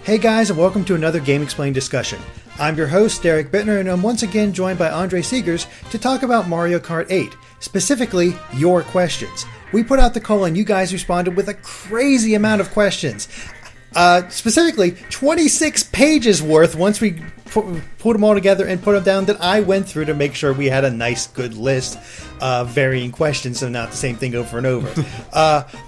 Hey guys, and welcome to another GameXplain discussion. I'm your host, Derek Bittner, and I'm once again joined by Andre Seegers to talk about Mario Kart 8, specifically your questions. We put out the call and you guys responded with a crazy amount of questions. Specifically, 26 pages worth once we put them all together and put them down that I went through to make sure we had a nice, good list of varying questions, so not the same thing over and over.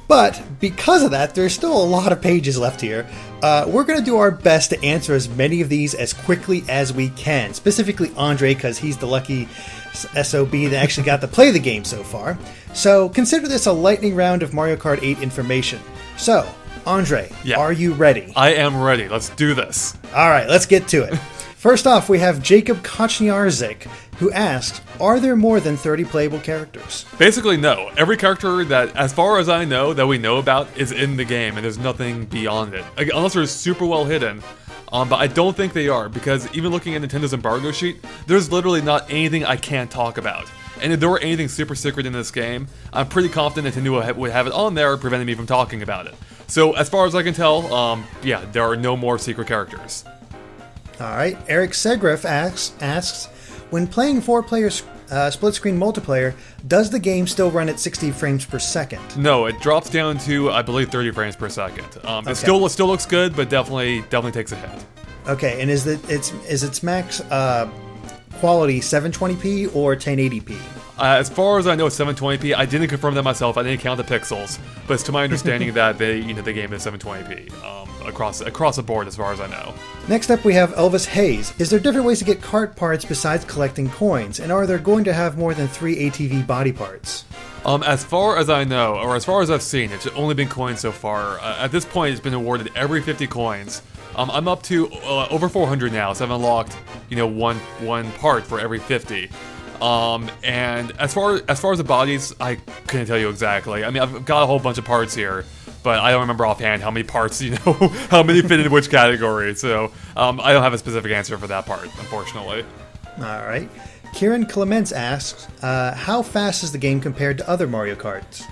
But because of that, there's still a lot of pages left here. We're going to do our best to answer as many of these as quickly as we can. Specifically Andre, because he's the lucky SOB that actually got to play the game so far. So consider this a lightning round of Mario Kart 8 information. So, Andre, Are you ready? I am ready. Let's do this. Alright, let's get to it. First off, we have Jacob Kochniarzik, who asks, are there more than 30 playable characters? Basically, no. Every character that, as far as I know, that we know about is in the game, and there's nothing beyond it. Unless they're super well hidden. But I don't think they are, because even looking at Nintendo's embargo sheet, there's literally not anything I can't talk about. And if there were anything super secret in this game, I'm pretty confident Nintendo would have it on there, preventing me from talking about it. So, as far as I can tell, yeah, there are no more secret characters. Alright, Eric Segref asks, when playing 4-player split-screen multiplayer, does the game still run at 60 frames per second? No, it drops down to, I believe, 30 frames per second. Okay. It still looks good, but definitely takes a hit. Okay, and is its max quality 720p or 1080p? As far as I know, it's 720p. I didn't confirm that myself. I didn't count the pixels, but it's to my understanding that the game is 720p across the board, as far as I know. Next up, we have Elvis Hayes. Is there different ways to get kart parts besides collecting coins, and are there going to have more than 3 ATV body parts? As far as I know, or as far as I've seen, it's only been coins so far. At this point, it's been awarded every 50 coins. I'm up to over 400 now, so I've unlocked, one part for every 50. And as far as the bodies, I couldn't tell you exactly. I mean, I've got a whole bunch of parts here, but I don't remember offhand how many parts, how many fit in which category. So I don't have a specific answer for that part, unfortunately. All right. Kieran Clements asks, how fast is the game compared to other Mario Karts?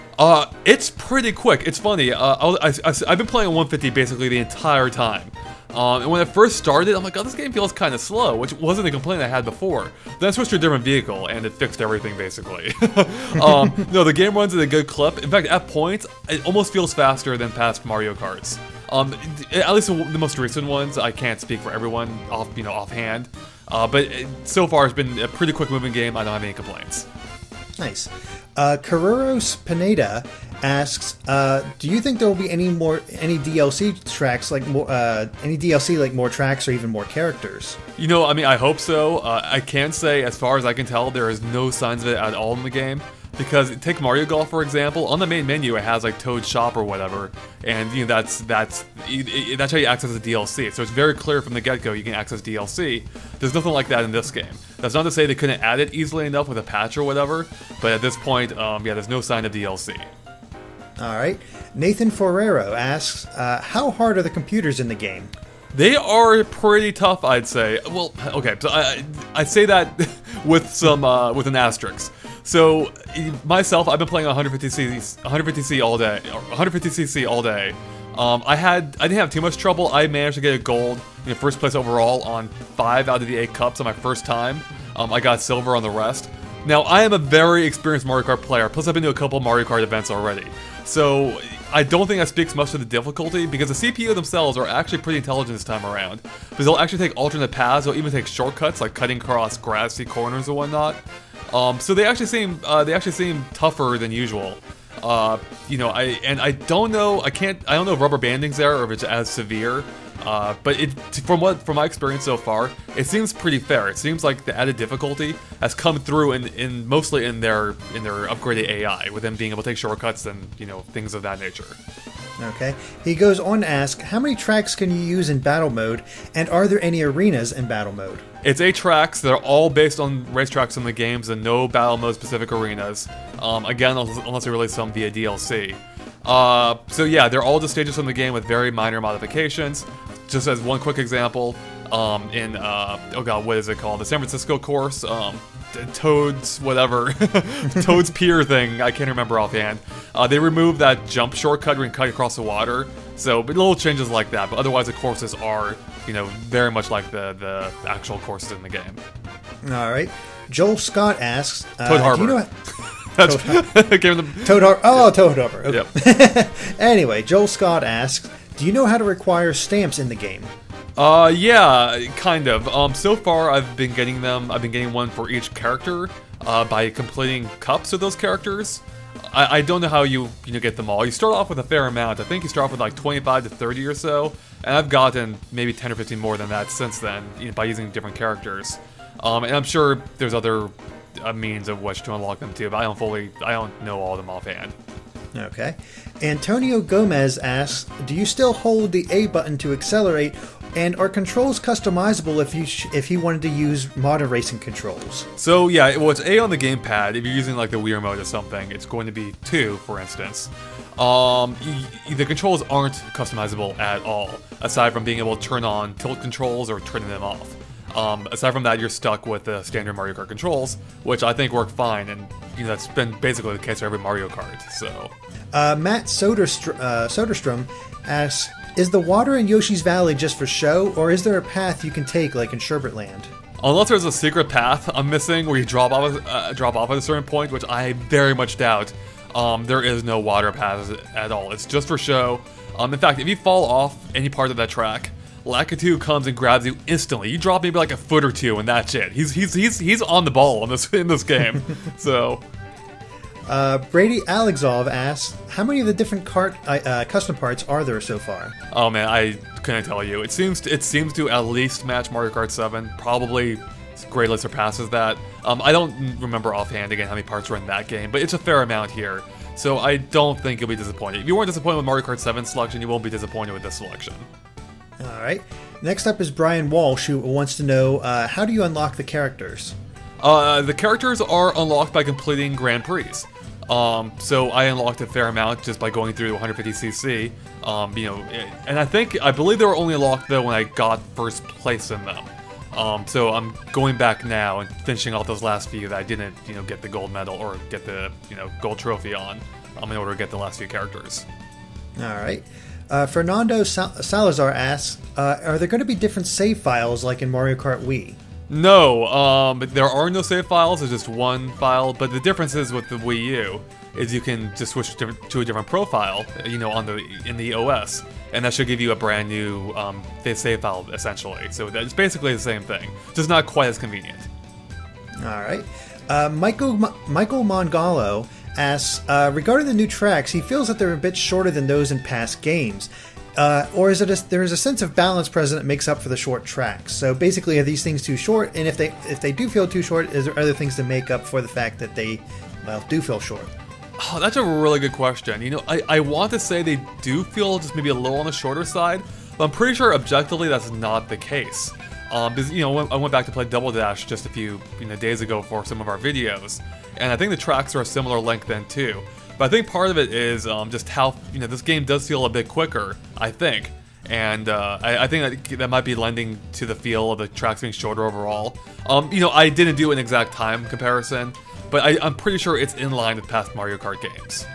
It's pretty quick. It's funny. I've been playing on 150 basically the entire time. And when it first started, I'm like, oh, this game feels kind of slow, which wasn't a complaint I had before. Then I switched to a different vehicle, and it fixed everything, basically. No, the game runs at a good clip. In fact, at points, it almost feels faster than past Mario Karts. At least the most recent ones. I can't speak for everyone offhand. But so far, it's been a pretty quick-moving game. I don't have any complaints. Nice. Carreros Pineda asks, do you think there will be any DLC tracks, like more tracks or even more characters? I mean, I hope so. I can say, as far as I can tell, there is no signs of it at all in the game. Because take Mario Golf, for example. On the main menu, it has like Toad's Shop or whatever, and that's how you access the DLC. So it's very clear from the get-go you can access DLC. There's nothing like that in this game. That's not to say they couldn't add it easily enough with a patch or whatever, but at this point, there's no sign of DLC. All right. Nathan Forero asks, how hard are the computers in the game? They are pretty tough, I'd say. Well, okay, so I say that with an asterisk. So myself, I've been playing 150cc all day. 150cc all day. I didn't have too much trouble. I managed to get a gold in first place overall on 5 out of the 8 cups on my first time. I got silver on the rest. Now, I am a very experienced Mario Kart player, plus I've been to a couple Mario Kart events already. So I don't think that speaks much to the difficulty, because the CPU themselves are actually pretty intelligent this time around. Because they'll actually take alternate paths, they'll even take shortcuts, like cutting across grassy corners or whatnot. So they actually seem tougher than usual. I don't know if rubber banding's there or if it's as severe. But from my experience so far, it seems pretty fair. It seems like the added difficulty has come through mostly in their upgraded AI, with them being able to take shortcuts and things of that nature. Okay. He goes on to ask, how many tracks can you use in battle mode, and are there any arenas in battle mode? It's 8 tracks. They're all based on racetracks in the games and no battle mode specific arenas. Again, unless they release some via DLC. So yeah, they're all just stages from the game with very minor modifications. Just as one quick example, what is it called? The San Francisco course, Toad's whatever, Toad's Pier thing, I can't remember offhand. They removed that jump shortcut where you can cut across the water. So, but little changes like that. But otherwise, the courses are, very much like the actual courses in the game. All right. Joel Scott asks, Toad Harbor. Do you know Toad Harbor. Oh, Toad Harbor. Okay. Yep. Anyway, Joel Scott asks, do you know how to require stamps in the game? Yeah, kind of. So far, I've been getting them. I've been getting one for each character by completing cups of those characters. I don't know how you get them all. You start off with a fair amount. I think you start off with like 25 to 30 or so, and I've gotten maybe 10 or 15 more than that since then by using different characters. And I'm sure there's other means of which to unlock them too, but I don't know all of them offhand. Okay. Antonio Gomez asks, do you still hold the A button to accelerate, and are controls customizable if he wanted to use modern racing controls? So yeah, well, it's A on the gamepad. If you're using like the Wii remote or something, it's going to be 2, for instance. The controls aren't customizable at all, aside from being able to turn on tilt controls or turning them off. Aside from that, you're stuck with the standard Mario Kart controls, which I think work fine, and that's been basically the case for every Mario Kart. So, Matt Soderstrom asks, is the water in Yoshi's Valley just for show, or is there a path you can take like in Sherbet Land? Unless there's a secret path I'm missing where you drop off at a certain point, which I very much doubt, there is no water path at all. It's just for show. In fact, if you fall off any part of that track, Lakitu comes and grabs you instantly. You drop maybe like a foot or two, and that's it. He's on the ball in this game. So, Brady Alexov asks, how many of the different custom parts are there so far? Oh man, I couldn't tell you. It seems to at least match Mario Kart 7. Probably greatly surpasses that. I don't remember offhand again how many parts were in that game, but it's a fair amount here. So I don't think you'll be disappointed. If you weren't disappointed with Mario Kart 7 selection, you won't be disappointed with this selection. Alright. Next up is Brian Walsh, who wants to know, how do you unlock the characters? The characters are unlocked by completing Grand Prix. So I unlocked a fair amount just by going through 150cc. And I believe they were only unlocked though when I got first place in them. So I'm going back now and finishing off those last few that I didn't, get the gold medal or get the, gold trophy on, in order to get the last few characters. Alright. Fernando Salazar asks, are there going to be different save files like in Mario Kart Wii? No, there are no save files, there's just one file, but the difference is with the Wii U is you can just switch to a different profile, in the OS, and that should give you a brand new save file, essentially. So it's basically the same thing, just not quite as convenient. Alright. Michael Mongalo asks, regarding the new tracks, he feels that they're a bit shorter than those in past games. Or is it there is a sense of balance present that makes up for the short tracks? So basically, are these things too short? And if they do feel too short, is there other things to make up for the fact that they, do feel short? Oh, that's a really good question. I want to say they do feel just maybe a little on the shorter side, but I'm pretty sure objectively that's not the case. Because, I went back to play Double Dash just a few days ago for some of our videos, and I think the tracks are a similar length then too. But I think part of it is just how this game does feel a bit quicker, I think, and I think that might be lending to the feel of the tracks being shorter overall. I didn't do an exact time comparison, but I'm pretty sure it's in line with past Mario Kart games.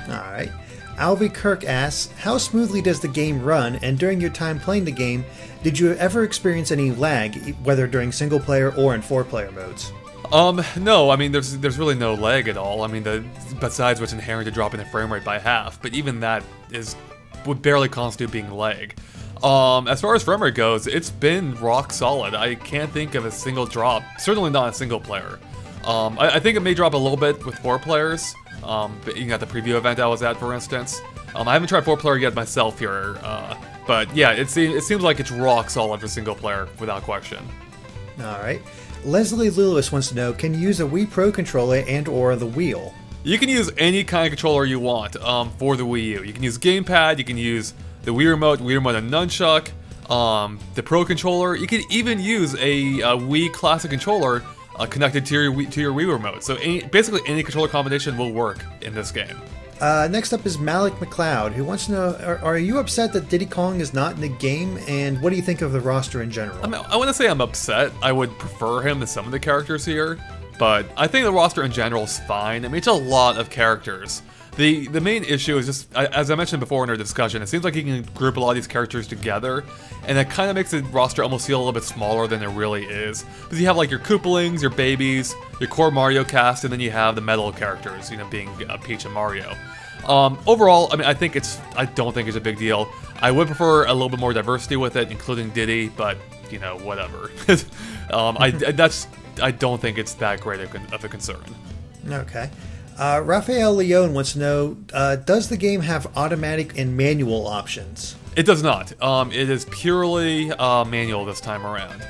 All right. Alvy Kirk asks, how smoothly does the game run, and during your time playing the game, did you ever experience any lag, whether during single-player or in 4-player modes? No, I mean, there's really no lag at all. I mean, besides what's inherent to dropping the frame rate by half, but even that would barely constitute being lag. As far as frame rate goes, it's been rock solid. I can't think of a single drop, certainly not a single player. I think it may drop a little bit with 4 players, but at the preview event I was at, for instance. I haven't tried 4-player yet myself here, but yeah, it seems like it's rock solid for single player, without question. Alright. Leslie Lewis wants to know, can you use a Wii Pro controller and or the wheel? You can use any kind of controller you want for the Wii U. You can use gamepad, you can use the Wii Remote and Nunchuck, the Pro controller. You can even use a Wii Classic controller connected to your Wii Remote. So basically any controller combination will work in this game. Next up is Malik McLeod, who wants to know, are you upset that Diddy Kong is not in the game, and what do you think of the roster in general? I want to say I'm upset. I would prefer him to some of the characters here, but I think the roster in general is fine. I mean, it's a lot of characters. The main issue is just, as I mentioned before in our discussion, it seems like you can group a lot of these characters together, and that kind of makes the roster almost feel a little bit smaller than it really is. Because you have like your Koopalings, your babies, your core Mario cast, and then you have the metal characters, being Peach and Mario. Overall, I mean, I don't think it's a big deal. I would prefer a little bit more diversity with it, including Diddy, but, whatever. I don't think it's that great of a concern. Okay. Raphael Leone wants to know, does the game have automatic and manual options? It does not. It is purely manual this time around.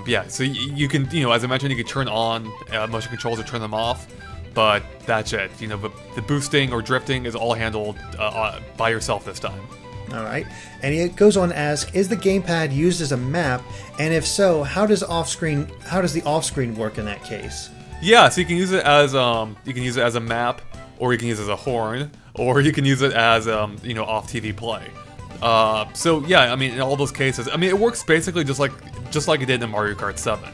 Yeah, so you can, as I mentioned, you can turn on motion controls or turn them off, but that's it. The boosting or drifting is all handled by yourself this time. All right. And he goes on to ask, is the gamepad used as a map? And if so, how does the off-screen work in that case? Yeah, so you can use it as a map, or you can use it as a horn, or you can use it as off TV play. So yeah, I mean, in all those cases, I mean, it works basically just like it did in Mario Kart 7.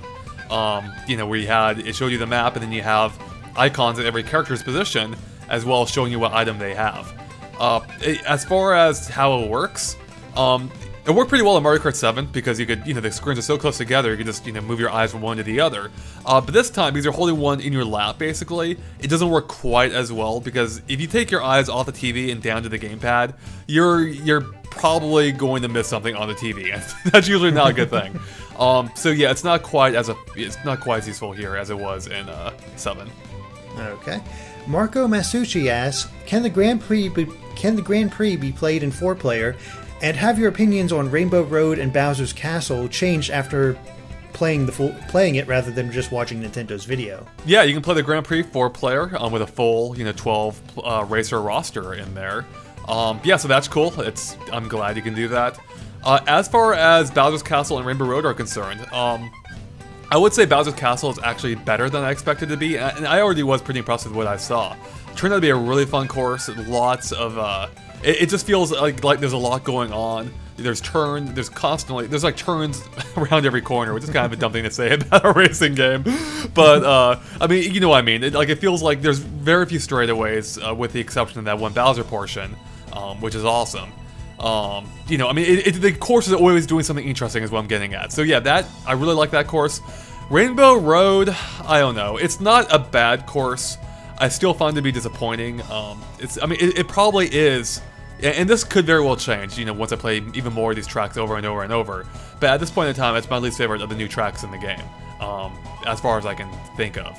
Where it showed you the map, and then you have icons at every character's position, as well as showing you what item they have. As far as how it works, it worked pretty well in Mario Kart 7 because you could, the screens are so close together, you could just, move your eyes from one to the other. But this time, because you're holding one in your lap, basically, it doesn't work quite as well because if you take your eyes off the TV and down to the gamepad, you're probably going to miss something on the TV, and that's usually not a good thing. So yeah, it's not quite as useful here as it was in 7. Okay. Marco Masucci asks, can the Grand Prix be played in 4-player? And have your opinions on Rainbow Road and Bowser's Castle changed after playing it rather than just watching Nintendo's video? Yeah, you can play the Grand Prix 4-player with a full 12 racer roster in there. Yeah, so that's cool. I'm glad you can do that. As far as Bowser's Castle and Rainbow Road are concerned, I would say Bowser's Castle is actually better than I expected it to be, and I already was pretty impressed with what I saw. It turned out to be a really fun course. Lots of it just feels like there's a lot going on. There's like turns around every corner, which is kind of a dumb thing to say about a racing game. But I mean, you know what I mean. It feels like there's very few straightaways, with the exception of that one Bowser portion, which is awesome. I mean, the course is always doing something interesting, is what I'm getting at. So yeah, I really like that course. Rainbow Road, I don't know. It's not a bad course. I still find it to be disappointing. It probably is, and this could very well change, once I play even more of these tracks over and over and over. But at this point in time, it's my least favorite of the new tracks in the game, as far as I can think of.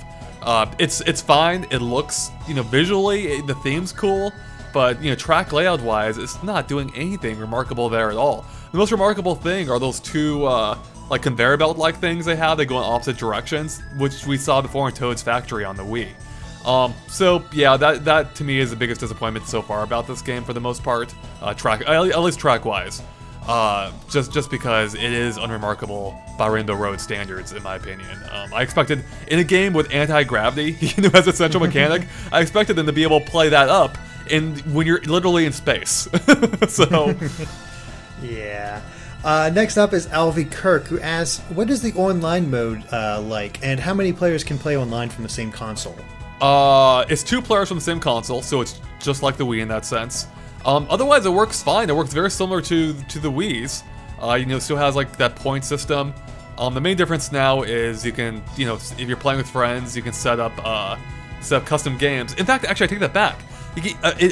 It's fine. It looks, visually, the theme's cool, but, track layout-wise, it's not doing anything remarkable there at all. The most remarkable thing are those two, like conveyor belt-like things they have that go in opposite directions, which we saw before in Toad's Factory on the Wii. So yeah, that to me is the biggest disappointment so far about this game for the most part, at least track-wise. Just because it is unremarkable by Rainbow Road standards, in my opinion. I expected, in a game with anti-gravity, as a central mechanic, I expected them to be able to play that up when you're literally in space. So... yeah. Next up is Alvy Kirk, who asks, what is the online mode like, and how many players can play online from the same console? It's 2 players from the same console, so it's just like the Wii in that sense. Otherwise, it works fine. It works very similar to the Wii's. It still has like that point system. The main difference now is you can, if you're playing with friends, you can set up custom games. In fact, actually, I take that back.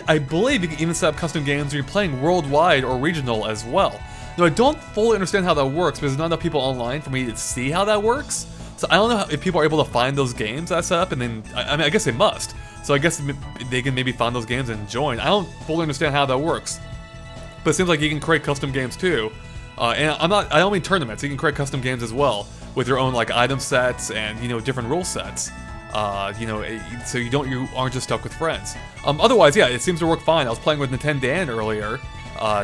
I believe you can even set up custom games when you're playing worldwide or regional as well. Now, I don't fully understand how that works because there's not enough people online for me to see how that works. So I don't know if people are able to find those games I set up, and then, I guess they must. So I guess they can maybe find those games and join. I don't fully understand how that works. But it seems like you can create custom games too. And I don't mean tournaments, you can create custom games as well, with your own like item sets and, different rule sets. So you aren't just stuck with friends. Otherwise, yeah, it seems to work fine. I was playing with Nintendo Dan earlier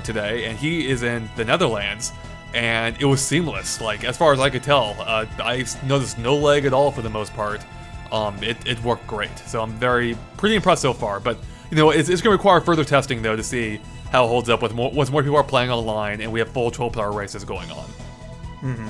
today, and he is in the Netherlands, and it was seamless. Like, as far as I could tell, I noticed no lag at all for the most part. It worked great, so I'm pretty impressed so far. But it's going to require further testing though to see how it holds up once more people are playing online and we have full 12-player races going on. Mm-hmm.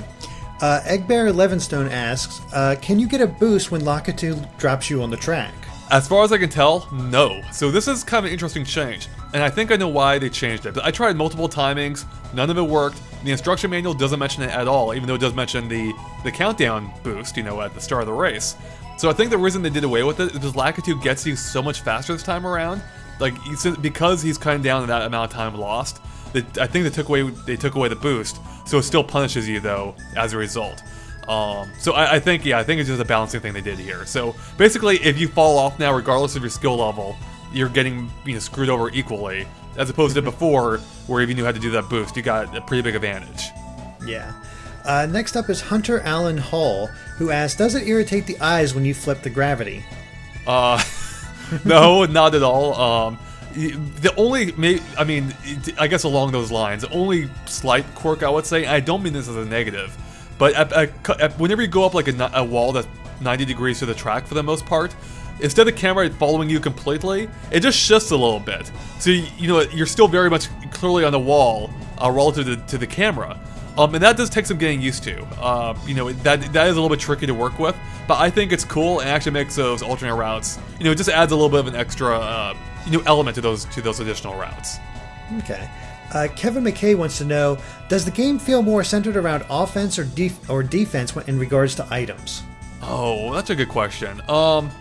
Eggbear Levinstone asks, can you get a boost when Lakitu drops you on the track? As far as I can tell, no. So this is kind of an interesting change, and I think I know why they changed it. But I tried multiple timings, none of it worked. The instruction manual doesn't mention it at all, even though it does mention the countdown boost, you know, at the start of the race. So I think the reason they did away with it is because Lakitu gets you so much faster this time around. Like, because he's cutting down on that amount of time lost, I think they took away the boost, so it still punishes you though as a result. So I think it's just a balancing thing they did here. So basically, if you fall off now, regardless of your skill level, you're getting screwed over equally, as opposed to before, where if you knew how to do that boost, you got a pretty big advantage. Yeah. Next up is Hunter Allen Hall, who asks, does it irritate the eyes when you flip the gravity? No, not at all. The only, I guess along those lines, the only slight quirk I would say, I don't mean this as a negative, but whenever you go up like a wall that's 90 degrees to the track for the most part, instead of the camera following you completely, it just shifts a little bit. So, you're still very much clearly on the wall relative to the camera. And that does take some getting used to. That is a little bit tricky to work with, but I think it's cool and actually makes those alternate routes, it just adds a little bit of an extra, element to those additional routes. Okay. Kevin McKay wants to know, does the game feel more centered around offense or defense in regards to items? Oh, that's a good question. My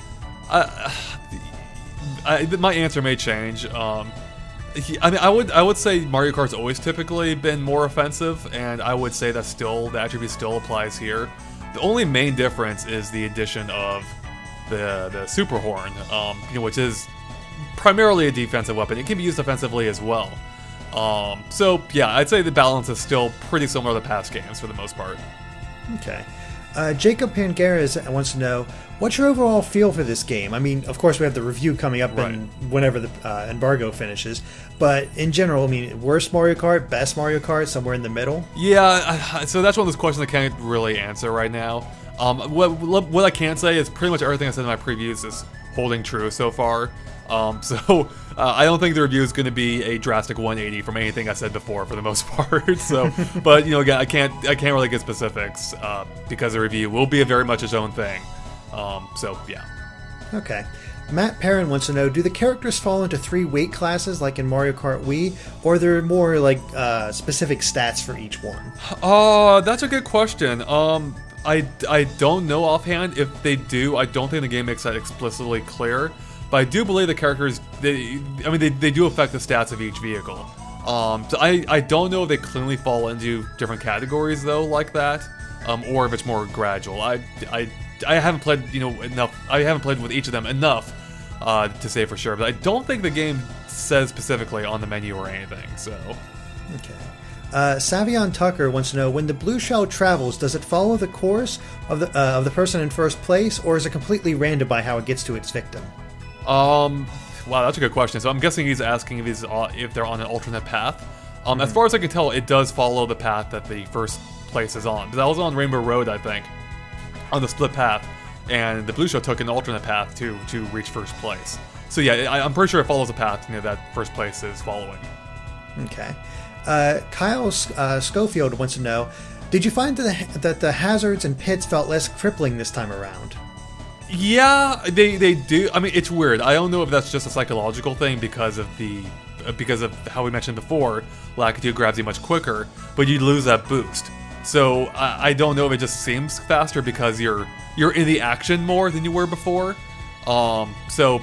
answer may change. I would say Mario Kart's always typically been more offensive, and I would say that attribute still applies here. The only main difference is the addition of the Super Horn, which is primarily a defensive weapon. It can be used offensively as well. So yeah, I'd say the balance is still pretty similar to past games for the most part. Okay. Jacob Pangares wants to know, what's your overall feel for this game? I mean, of course, we have the review coming up whenever the embargo finishes, but in general, worst Mario Kart, best Mario Kart, somewhere in the middle? Yeah, so that's one of those questions I can't really answer right now. What I can say is pretty much everything I said in my previews is holding true so far. I don't think the review is going to be a drastic 180 from anything I said before for the most part. So, but again, I can't really get specifics because the review will be very much its own thing. So yeah. Okay. Matt Perrin wants to know, do the characters fall into 3 weight classes like in Mario Kart Wii, or are there more like specific stats for each one? That's a good question. I don't know offhand. If they do, I don't think the game makes that explicitly clear. But I do believe the characters, they do affect the stats of each vehicle. So I don't know if they cleanly fall into different categories though, like that, or if it's more gradual. I haven't played enough. I haven't played with each of them enough to say for sure. But I don't think the game says specifically on the menu or anything. So. Okay. Savion Tucker wants to know, when the blue shell travels, does it follow the course of the person in first place, or is it completely random by how it gets to its victim? Wow, that's a good question. So I'm guessing he's asking if they're on an alternate path. As far as I can tell, it does follow the path that the first place is on. But that was on Rainbow Road, I think, on the split path, and the blue shell took an alternate path to reach first place. So yeah, I'm pretty sure it follows the path that first place is following. Okay. Kyle Schofield wants to know, did you find that the hazards and pits felt less crippling this time around? Yeah, they do. I mean, it's weird. I don't know if that's just a psychological thing because of how we mentioned before, Lakitu grabs you much quicker, but you lose that boost. So I don't know if it just seems faster because you're in the action more than you were before. So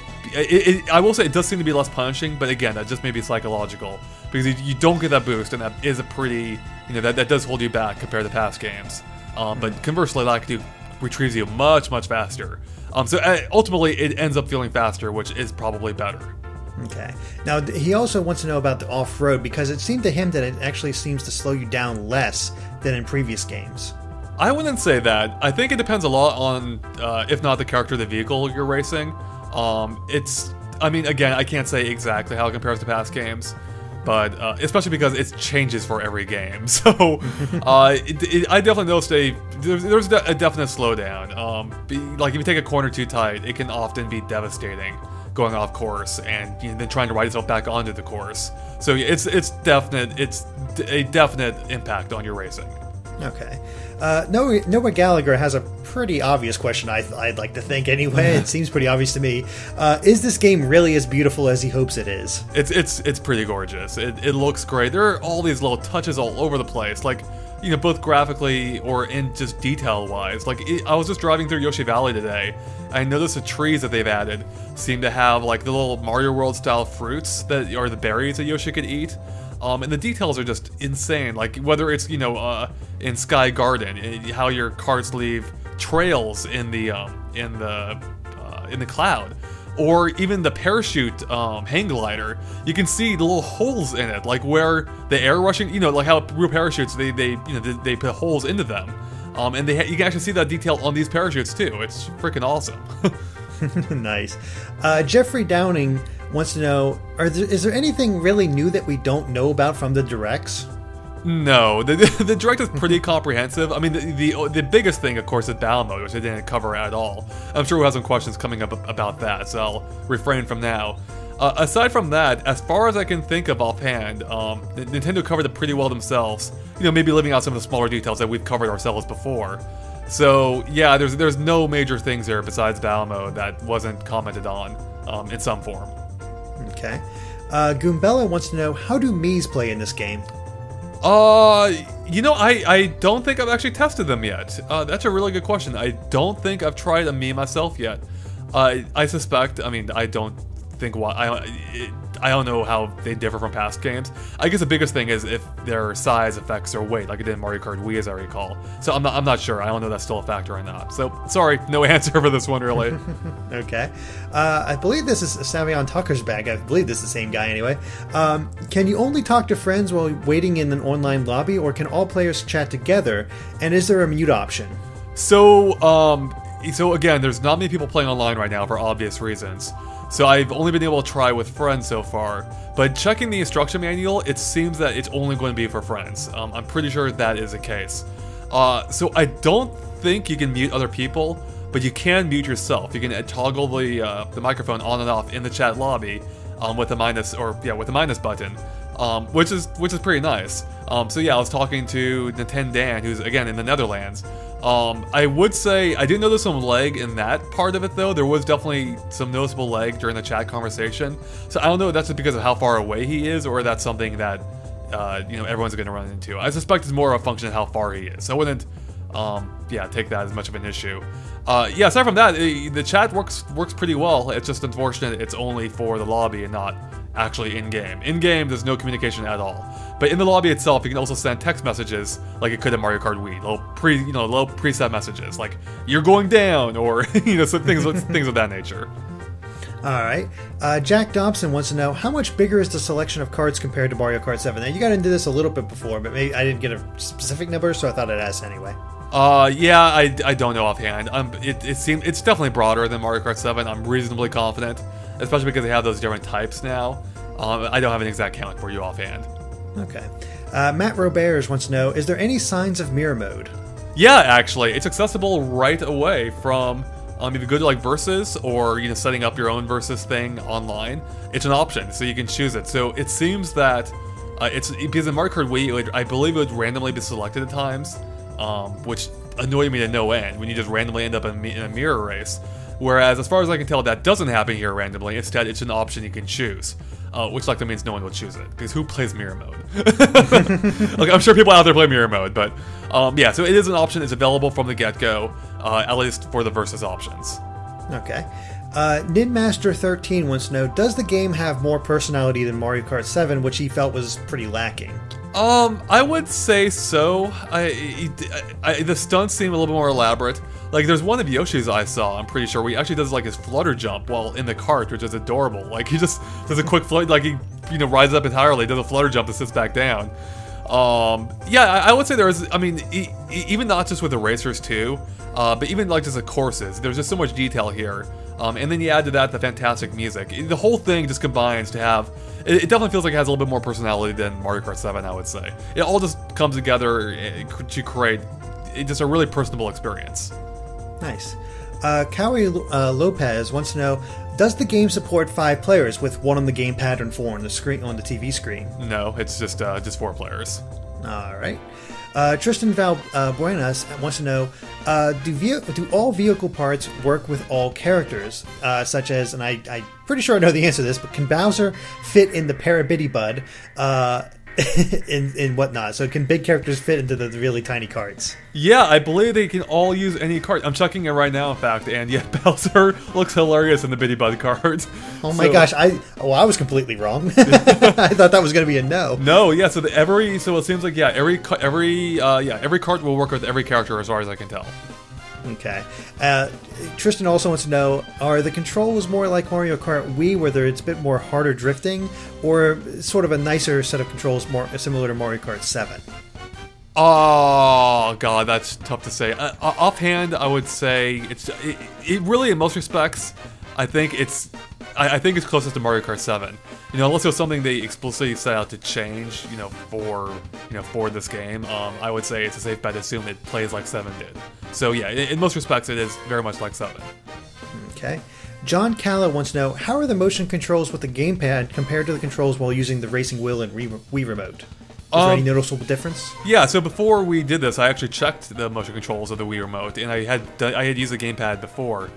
I will say it does seem to be less punishing, but again, that just may be psychological because you don't get that boost, and that is a pretty that does hold you back compared to past games. But conversely, Lakitu retrieves you much faster. So ultimately, it ends up feeling faster, which is probably better. Okay. Now, he also wants to know about the off-road, because it seemed to him that it actually seems to slow you down less than in previous games. I wouldn't say that. I think it depends a lot on, if not the character of the vehicle you're racing. Again, I can't say exactly how it compares to past games, but especially because it changes for every game. So I definitely noticed there's a definite slowdown. Like if you take a corner too tight, it can often be devastating going off course and then trying to ride yourself back onto the course. So it's a definite impact on your racing. Okay. Noah Gallagher has a pretty obvious question, I'd like to think anyway. It seems pretty obvious to me. Is this game really as beautiful as he hopes it is? It's pretty gorgeous. It looks great. There are all these little touches all over the place, like, you know, both graphically or in just detail-wise. Like, I was just driving through Yoshi Valley today. I noticed the trees that they've added seem to have, like, the little Mario World-style fruits that are the berries that Yoshi could eat. And the details are just insane. Like, whether it's, you know, in Sky Garden, how your carts leave trails in the cloud, or even the parachute hang glider, you can see the little holes in it, like where the air rushing, you know, like how real parachutes they put holes into them, and you can actually see that detail on these parachutes too. It's freaking awesome. Nice. Jeffrey Downing wants to know, is there anything really new that we don't know about from the directs? No, the direct is pretty comprehensive. I mean, the biggest thing, of course, is battle mode, which I didn't cover at all. I'm sure we'll have some questions coming up about that, so I'll refrain from now. Aside from that, as far as I can think of offhand, Nintendo covered it pretty well themselves. You know, maybe leaving out some of the smaller details that we've covered ourselves before. So yeah, there's no major things there besides battle mode that wasn't commented on in some form. Okay. Goombella wants to know, how do Mii's play in this game? You know, I don't think I've actually tested them yet. That's a really good question. I don't think I've tried a Mii myself yet. I suspect, I mean, I don't think I don't know how they differ from past games. I guess the biggest thing is if their size affects their weight, like it did in Mario Kart Wii, as I recall. So I'm not sure. I don't know if that's still a factor or not. So sorry, no answer for this one, really. Okay. I believe this is Savion Tucker's bag. I believe this is the same guy anyway. Can you only talk to friends while waiting in an online lobby, or can all players chat together? And is there a mute option? So again, there's not many people playing online right now for obvious reasons. So I've only been able to try with friends so far, but checking the instruction manual, it seems that it's only going to be for friends. I'm pretty sure that is the case. So I don't think you can mute other people, but you can mute yourself. You can toggle the microphone on and off in the chat lobby with the minus button, which is pretty nice. So yeah, I was talking to Nintendo Dan, who's again in the Netherlands. I would say I did notice some lag in that part of it, though. There was definitely some noticeable lag during the chat conversation. So I don't know if that's just because of how far away he is, or that's something that you know, everyone's going to run into. I suspect it's more a function of how far he is. So I wouldn't take that as much of an issue. Yeah, aside from that, the chat works pretty well. It's just unfortunate it's only for the lobby and not actually in-game. In-game, there's no communication at all. But in the lobby itself, you can also send text messages like it could in Mario Kart Wii. Little preset messages like "you're going down" or some things of that nature. All right. Jack Dobson wants to know, how much bigger is the selection of cards compared to Mario Kart 7? Now, you got into this a little bit before, but maybe I didn't get a specific number, so I thought I'd ask anyway. Yeah, I don't know offhand. It's definitely broader than Mario Kart 7. I'm reasonably confident, especially because they have those different types now. I don't have an exact count for you offhand. Okay. Matt Roberts wants to know, is there any signs of mirror mode? Yeah, actually, it's accessible right away from if you go to like Versus or setting up your own Versus thing online. It's an option, so you can choose it. So it seems that it's because in Mario Kart Wii, I believe it would randomly be selected at times, which annoyed me to no end when you just randomly end up in a mirror race. Whereas, as far as I can tell, that doesn't happen here randomly. Instead, it's an option you can choose. Which likely means no one will choose it, because who plays mirror mode? Like, I'm sure people out there play mirror mode, but yeah, so it is an option. It's available from the get-go, at least for the Versus options. Okay. Ninmaster13 wants to know, does the game have more personality than Mario Kart 7, which he felt was pretty lacking? I would say so. The stunts seem a little bit more elaborate. Like, there's one of Yoshi's I saw, I'm pretty sure, where he actually does, like, his flutter jump while in the cart, which is adorable. Like, he just does a quick flutter, like, he, rises up entirely, does a flutter jump and sits back down. Yeah, I would say there is, I mean, even not just with the racers, too, but even, like, just the courses, there's just so much detail here. And then you add to that the fantastic music. The whole thing just combines to have... It definitely feels like it has a little bit more personality than Mario Kart 7, I would say. It all just comes together to create just a really personable experience. Nice. Cowie Lopez wants to know, does the game support 5 players with one on the gamepad and 4 on the TV screen? No, it's just 4 players. All right. Tristan Buenas wants to know, do all vehicle parts work with all characters? Such as, and I'm pretty sure I know the answer to this, but can Bowser fit in the Parabitty in whatnot? So can big characters fit into the really tiny carts? Yeah, I believe they can all use any cart. I'm checking it right now, in fact, and yeah, Bowser looks hilarious in the Bitty Bud cart. Oh my gosh, I was completely wrong. I thought that was going to be a no. No, yeah, so it seems like, yeah, every cart will work with every character as far as I can tell. Okay. Tristan also wants to know, are the controls more like Mario Kart Wii, where it's a bit more harder drifting, or sort of a nicer set of controls more similar to Mario Kart 7? Oh god, that's tough to say. Offhand, I would say it really, in most respects, I think it's closest to Mario Kart 7. You know, unless it was something they explicitly set out to change, for this game, I would say it's a safe bet to assume it plays like 7 did. So yeah, in most respects, it is very much like 7. Okay. John Calla wants to know, how are the motion controls with the gamepad compared to the controls while using the racing wheel and Wii remote? Is there any noticeable difference? Yeah, so before we did this, I actually checked the motion controls of the Wii remote, and I had used the gamepad before.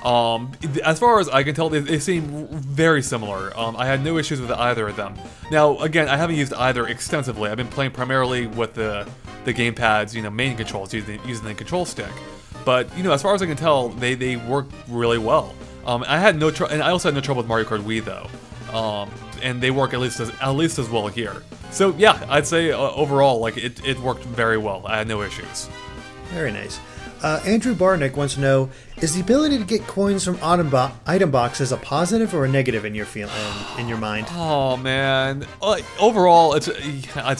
As far as I can tell, they seem very similar. I had no issues with either of them. Now, again, I haven't used either extensively. I've been playing primarily with the gamepad's main controls, using the control stick. But as far as I can tell, they work really well. I had no trouble, and I also had no trouble with Mario Kart Wii though. And they work at least as well here. So yeah, I'd say overall, like it worked very well. I had no issues. Very nice. Andrew Barnick wants to know, is the ability to get coins from item boxes a positive or a negative in your mind? Oh man, overall, I'd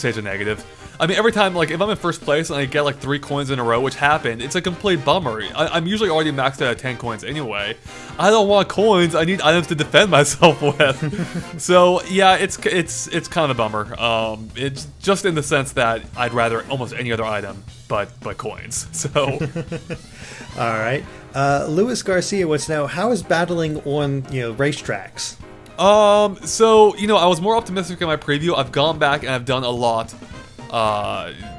say it's a negative. I mean, every time, like, if I'm in first place and I get, like, 3 coins in a row, which happened, it's a complete bummer. I'm usually already maxed out at 10 coins anyway. I don't want coins, I need items to defend myself with. So, yeah, it's kind of a bummer. It's just in the sense that I'd rather almost any other item but coins, so... Alright. Luis Garcia wants to know, how is battling on, racetracks? So, I was more optimistic in my preview. I've gone back and I've done a lot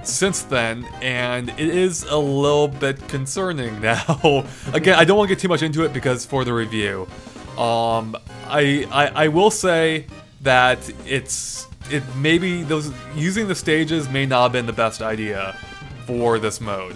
since then, and it is a little bit concerning now. Again, I don't want to get too much into it because for the review. I will say that using the stages may not have been the best idea for this mode.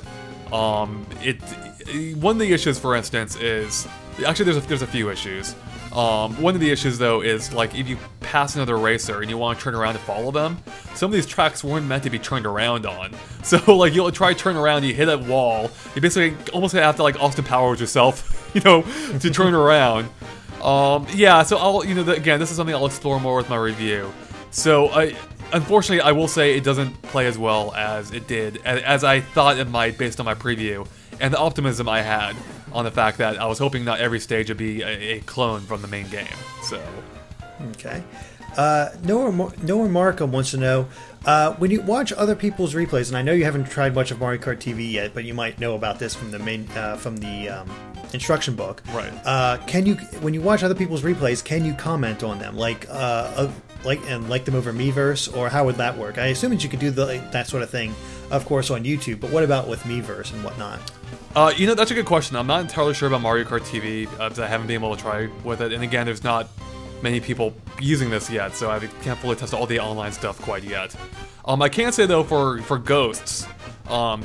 One of the issues, for instance, is actually there's a few issues. One of the issues, though, is, like, if you pass another racer and you want to turn around to follow them, some of these tracks weren't meant to be turned around on. So, like, you'll try to turn around, you hit a wall, you basically almost have to, like, Austin Powers yourself, to turn around. Yeah, so again, this is something I'll explore more with my review. So, unfortunately, I will say it doesn't play as well as it did, as I thought it might based on my preview, and the optimism I had on the fact that I was hoping not every stage would be a clone from the main game. So, okay. Noah Markham wants to know, when you watch other people's replays, and I know you haven't tried much of Mario Kart TV yet, but you might know about this from the instruction book. Right. When you watch other people's replays, can you comment on them, like them over Miiverse, or how would that work? I assume that you could do that sort of thing, of course, on YouTube, but what about with Miiverse and whatnot? That's a good question. I'm not entirely sure about Mario Kart TV, because I haven't been able to try with it, and again, there's not many people using this yet, so I can't fully test all the online stuff quite yet. I can say, though, for ghosts,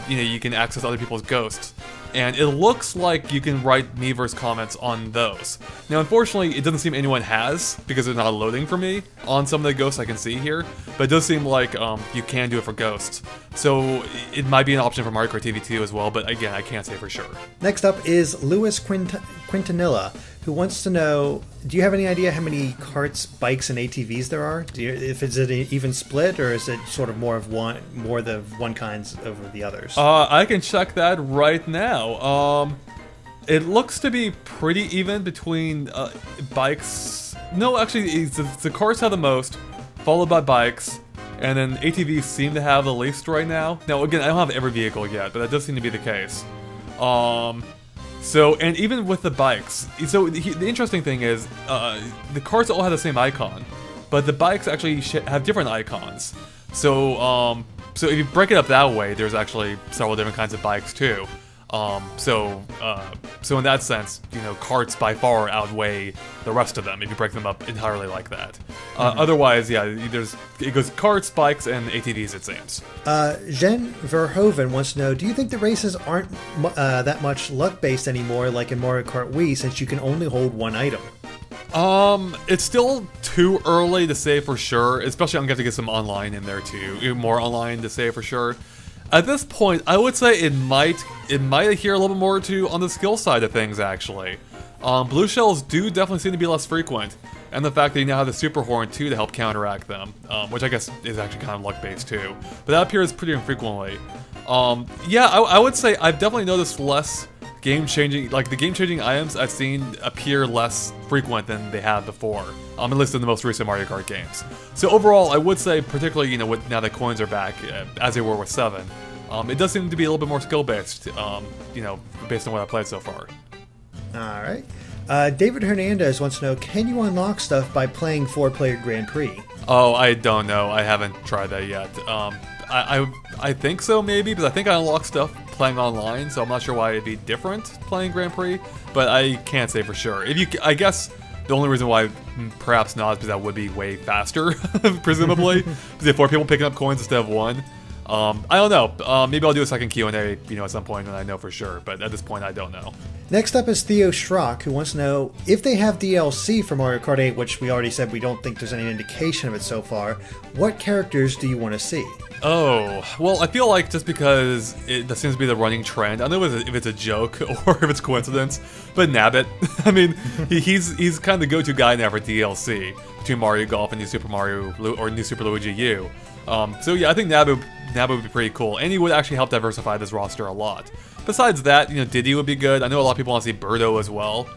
you can access other people's ghosts, and it looks like you can write Miiverse comments on those. Now, unfortunately, it doesn't seem anyone has, because they're not loading for me on some of the ghosts I can see here, but it does seem like you can do it for ghosts. So it might be an option for Mario Kart TV 2 as well, but again, I can't say for sure. Next up is Louis Quintanilla, who wants to know, do you have any idea how many carts, bikes, and ATVs there are? If it's an even split, or is it sort of more the one kinds over the others? I can check that right now. It looks to be pretty even between bikes. No, actually, the cars have the most, followed by bikes, and then ATVs seem to have the least right now. Now, again, I don't have every vehicle yet, but that does seem to be the case. So, and even with the bikes, so the interesting thing is, the cars all have the same icon, but the bikes actually have different icons. So, so if you break it up that way, there's actually several different kinds of bikes too. So in that sense, you know, karts by far outweigh the rest of them if you break them up entirely like that. Otherwise, yeah, it goes karts, bikes, and ATVs, it seems. Jen Verhoeven wants to know, do you think the races aren't that much luck-based anymore like in Mario Kart Wii, since you can only hold one item? It's still too early to say for sure, especially I'm going to have to get some online in there too, more online to say for sure. At this point, I would say it might adhere a little bit more to on the skill side of things, actually. Blue shells do definitely seem to be less frequent, and the fact that you now have the super horn too to help counteract them, which I guess is actually kind of luck-based too. But that appears pretty infrequently. Yeah, I would say I've definitely noticed less game-changing, like the game-changing items I've seen appear less frequent than they have before, at least in the most recent Mario Kart games. So overall, I would say, particularly, you know, now that coins are back, as they were with 7, it does seem to be a little bit more skill-based, you know, based on what I've played so far. Alright. David Hernandez wants to know, can you unlock stuff by playing 4-player Grand Prix? Oh, I don't know. I haven't tried that yet. I think so, maybe, because I think I unlock stuff playing online, so I'm not sure why it'd be different playing Grand Prix, but I can't say for sure. I guess the only reason why perhaps not is because that would be way faster, presumably, because if 4 people picking up coins instead of 1. I don't know. Maybe I'll do a second Q&A, you know, at some point when I know for sure, but at this point I don't know. Next up is Theo Schrock, who wants to know, if they have DLC for Mario Kart 8, which we already said we don't think there's any indication of it so far, what characters do you want to see? Oh, well, I feel like just because that seems to be the running trend, I don't know if it's a joke or if it's coincidence, but Nabbit. I mean, he's kind of the go-to guy now for DLC between Mario Golf and New Super Mario or New Super Luigi U. So yeah, I think Nabbit would be pretty cool, and he would actually help diversify this roster a lot. Besides that, you know, Diddy would be good. I know a lot of people want to see Birdo as well,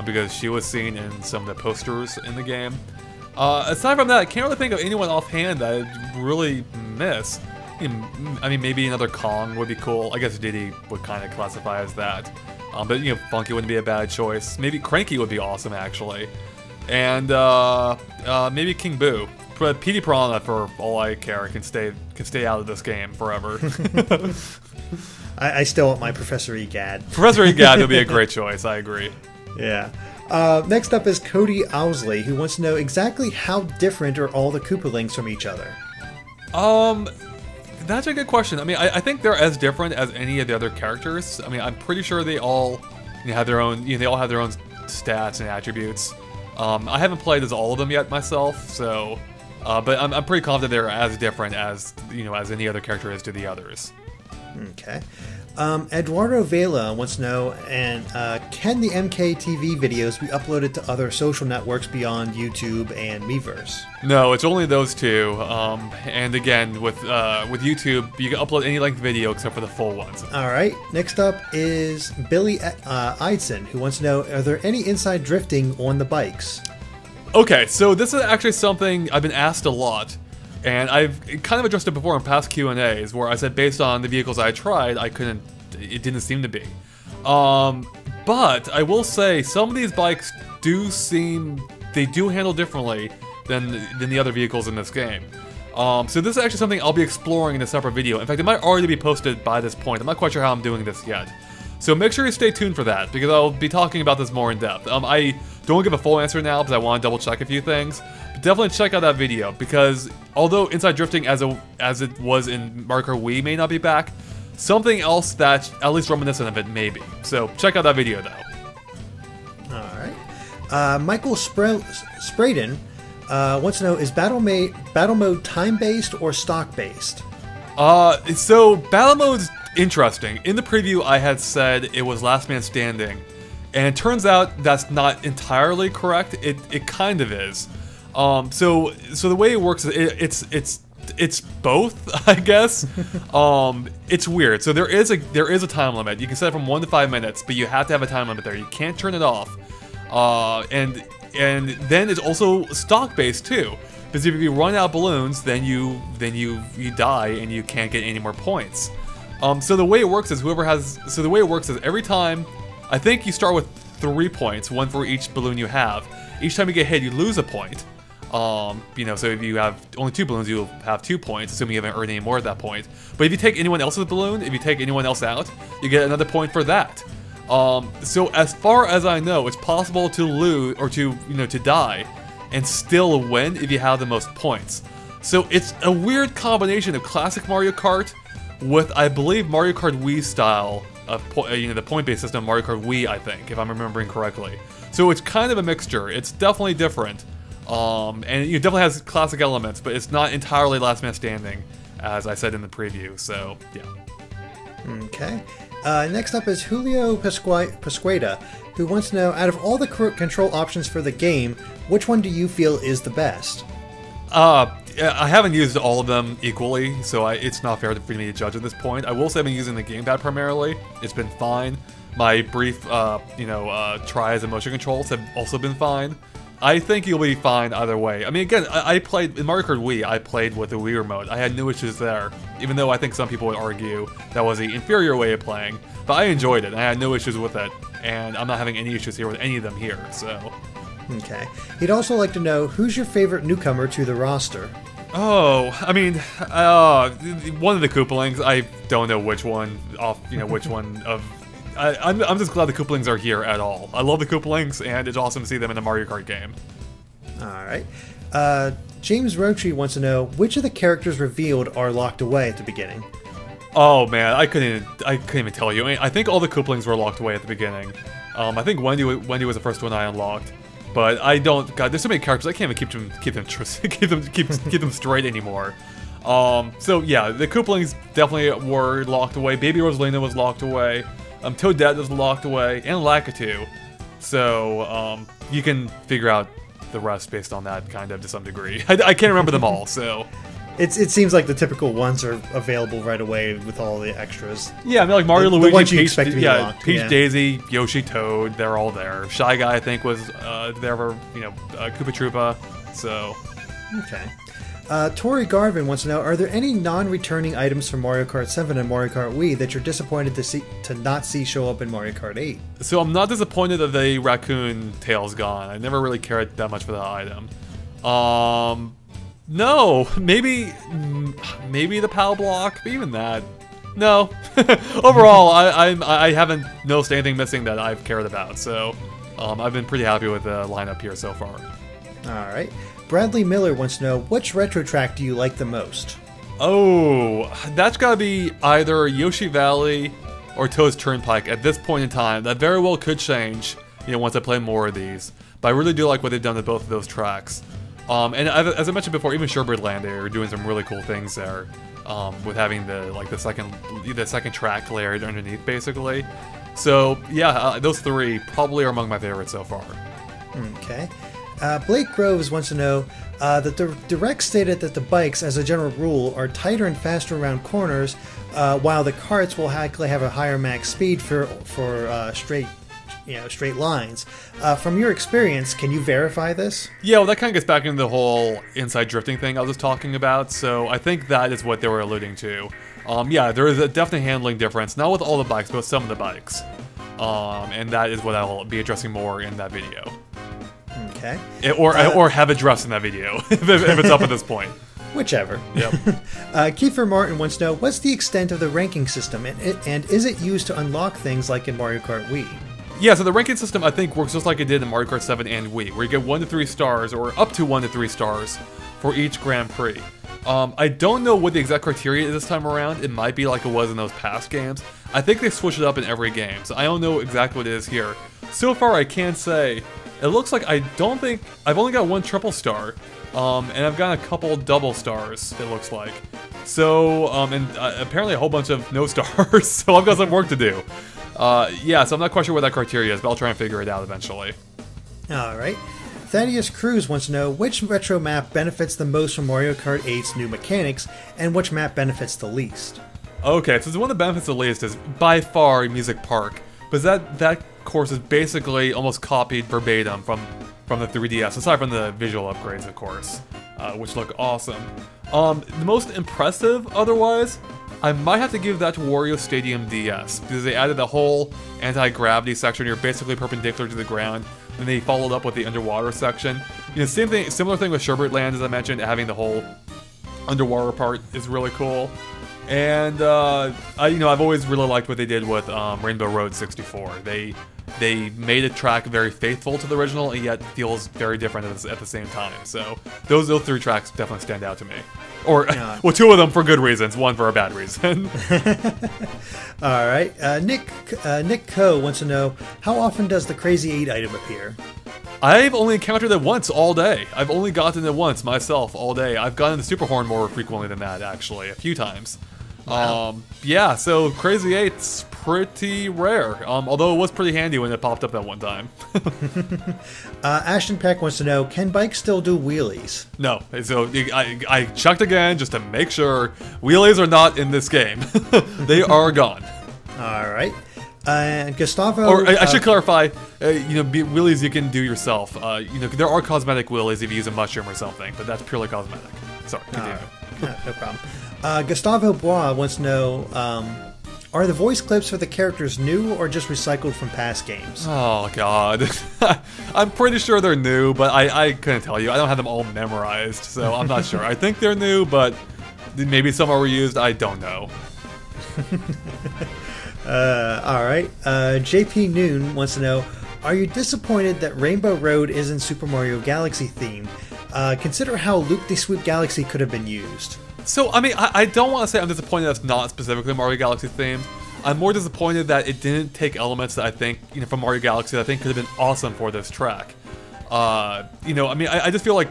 because she was seen in some of the posters in the game. Aside from that, I can't really think of anyone offhand that I'd really miss. I mean, maybe another Kong would be cool. I guess Diddy would kind of classify as that. But, you know, Funky wouldn't be a bad choice. Maybe Cranky would be awesome, actually. And, maybe King Boo. But Petey Piranha, for all I care, can stay out of this game forever. I still want my Professor Egad. Professor Egad would be a great choice, I agree. Yeah. Next up is Cody Owsley, who wants to know exactly how different are all the Koopalings from each other? That's a good question. I mean, I think they're as different as any of the other characters. I mean, I'm pretty sure they all have their own, they all have their own stats and attributes. I haven't played as all of them yet myself, so, but I'm pretty confident they're as different as, as any other character is to the others. Okay. Eduardo Vela wants to know, and can the MKTV videos be uploaded to other social networks beyond YouTube and Miiverse? No, it's only those two. And again, with YouTube, you can upload any length video except for the full ones. All right. Next up is Billy Eidson, who wants to know, are there any inside drifting on the bikes? Okay, so this is actually something I've been asked a lot. And I've kind of addressed it before in past Q&As, where I said based on the vehicles I tried, it didn't seem to be. But I will say, some of these bikes they do handle differently than the other vehicles in this game. So this is actually something I'll be exploring in a separate video. In fact, it might already be posted by this point. I'm not quite sure how I'm doing this yet. So make sure you stay tuned for that, because I'll be talking about this more in depth. I don't give a full answer now, because I want to double check a few things. But definitely check out that video, because although inside drifting as it was in Mario Kart Wii may not be back, something else that's at least reminiscent of it may be. So check out that video, though. Alright. Michael Spraden wants to know, is battle mode time-based or stock-based? So battle mode's interesting. In the preview, I had said it was last man standing, and it turns out that's not entirely correct. It kind of is. So the way it works is it's both, I guess. It's weird. So there is a time limit. You can set it from 1 to 5 minutes, but you have to have a time limit there. You can't turn it off. And then it's also stock based too. Because if you run out of balloons, then you die and you can't get any more points. So the way it works is every time, I think you start with 3 points, 1 for each balloon you have. Each time you get hit, you lose a point. You know, so if you have only 2 balloons, you'll have 2 points, assuming you haven't earned any more at that point. But if you take anyone else's balloon, if you take anyone else out, you get another point for that. So as far as I know, it's possible to lose, or to, you know, to die, and still win if you have the most points. So it's a weird combination of classic Mario Kart with, I believe, Mario Kart Wii style of, you know, the point-based system of Mario Kart Wii, I think, if I'm remembering correctly. So it's kind of a mixture. It's definitely different. And it definitely has classic elements, but it's not entirely Last Man Standing, as I said in the preview, so, yeah. Okay. Next up is Julio Pasqueda, who wants to know, out of all the control options for the game, which one do you feel is the best? I haven't used all of them equally, so it's not fair for me to judge at this point. I will say I've been using the gamepad primarily. It's been fine. My brief, tries and motion controls have also been fine. I think you'll be fine either way. I mean, again, I played in Mario Kart Wii. I played with the Wii remote. I had no issues there, even though I think some people would argue that was the inferior way of playing. But I enjoyed it. I had no issues with it, and I'm not having any issues here with any of them here. So, okay. He'd also like to know, who's your favorite newcomer to the roster? Oh, I mean, one of the Koopalings. I don't know which one. Which one of. I'm just glad the Koopalings are here at all. I love the Koopalings, and it's awesome to see them in a Mario Kart game. Alright. James Roche wants to know, which of the characters revealed are locked away at the beginning? Oh man, I couldn't even tell you. I mean, I think all the Koopalings were locked away at the beginning. I think Wendy was the first one I unlocked. But I don't. God, there's so many characters I can't even keep them straight anymore. So yeah, the Koopalings definitely were locked away. Baby Rosalina was locked away. Toadette was locked away, and Lakitu. So you can figure out the rest based on that, kind of, to some degree. I can't remember them all, so. It seems like the typical ones are available right away with all the extras. Yeah, I mean, like Mario, Luigi, Peach, Peach, Daisy, Yoshi, Toad, they're all there. Shy Guy, I think, was there for, Koopa Troopa, so. Okay. Tori Garvin wants to know, are there any non-returning items from Mario Kart 7 and Mario Kart Wii that you're disappointed to not see show up in Mario Kart 8? So I'm not disappointed that the raccoon tail's gone. I never really cared that much for that item. No, maybe the POW block, but even that, no. Overall, I haven't noticed anything missing that I've cared about, so I've been pretty happy with the lineup here so far. All right. Bradley Miller wants to know, which retro track do you like the most? Oh, that's gotta be either Yoshi Valley or Toad's Turnpike at this point in time. That very well could change, once I play more of these. But I really do like what they've done with both of those tracks. And as I mentioned before, even Sherbet Land, they're doing some really cool things there, with having the second track layered underneath, basically. So yeah, those three probably are among my favorites so far. Okay. Blake Groves wants to know that the Direct stated that the bikes, as a general rule, are tighter and faster around corners, while the carts will likely have a higher max speed for straight lines. From your experience, can you verify this? Yeah, well, that kind of gets back into the whole inside drifting thing I was just talking about, so I think that is what they were alluding to. Yeah, there is a definite handling difference, not with all the bikes, but with some of the bikes. And that is what I'll be addressing more in that video. Okay. Or have addressed in that video, if it's up at this point. Whichever. Yep. Kiefer Martin wants to know, what's the extent of the ranking system, and is it used to unlock things like in Mario Kart Wii? Yeah, so the ranking system, I think, works just like it did in Mario Kart 7 and Wii, where you get 1 to 3 stars, or up to 1 to 3 stars, for each Grand Prix. I don't know what the exact criteria is this time around. It might be like it was in those past games. I think they switched it up in every game, so I don't know exactly what it is here. So far, I can say, it looks like I've only got 1 triple star, and I've got a couple double stars, it looks like. So, apparently a whole bunch of no stars, so I've got some work to do. Yeah, so I'm not quite sure what that criteria is, but I'll try and figure it out eventually. Alright. Thaddeus Cruz wants to know, which retro map benefits the most from Mario Kart 8's new mechanics, and which map benefits the least? Okay, so the one that benefits the least is by far Music Park, because that course is basically almost copied verbatim from the 3DS, aside from the visual upgrades, of course, which look awesome. The most impressive, otherwise, I might have to give that to Wario Stadium DS, because they added the whole anti-gravity section. You're basically perpendicular to the ground, and they followed up with the underwater section. similar thing with Sherbet Land, as I mentioned, having the whole underwater part is really cool. And I've always really liked what they did with Rainbow Road 64. They made a track very faithful to the original, and yet feels very different at the same time. So those 3 tracks definitely stand out to me. Or, well, 2 of them for good reasons, 1 for a bad reason. All right. Nick Coe wants to know, how often does the Crazy 8 item appear? I've only encountered it once all day. I've only gotten it once myself all day. I've gotten the Super Horn more frequently than that, actually, a few times. Wow. Yeah, so Crazy 8's pretty rare, although it was pretty handy when it popped up that one time. Ashton Peck wants to know, can bikes still do wheelies? No, so I checked again just to make sure. Wheelies are not in this game. They are gone. All right. And Gustavo... Or I should clarify, wheelies you can do yourself. There are cosmetic wheelies if you use a mushroom or something, but that's purely cosmetic. Sorry, continue. No problem. Gustavo Bois wants to know, are the voice clips for the characters new or just recycled from past games? Oh, God. I'm pretty sure they're new, but I couldn't tell you. I don't have them all memorized, so I'm not sure. I think they're new, but maybe some are reused. I don't know. All right. JP Noon wants to know, are you disappointed that Rainbow Road isn't Super Mario Galaxy themed? Consider how Loop-de-Swoop Galaxy could have been used. So, I don't want to say I'm disappointed that's not specifically Mario Galaxy themed. I'm more disappointed that it didn't take elements that I think, from Mario Galaxy that I think could have been awesome for this track. I just feel like,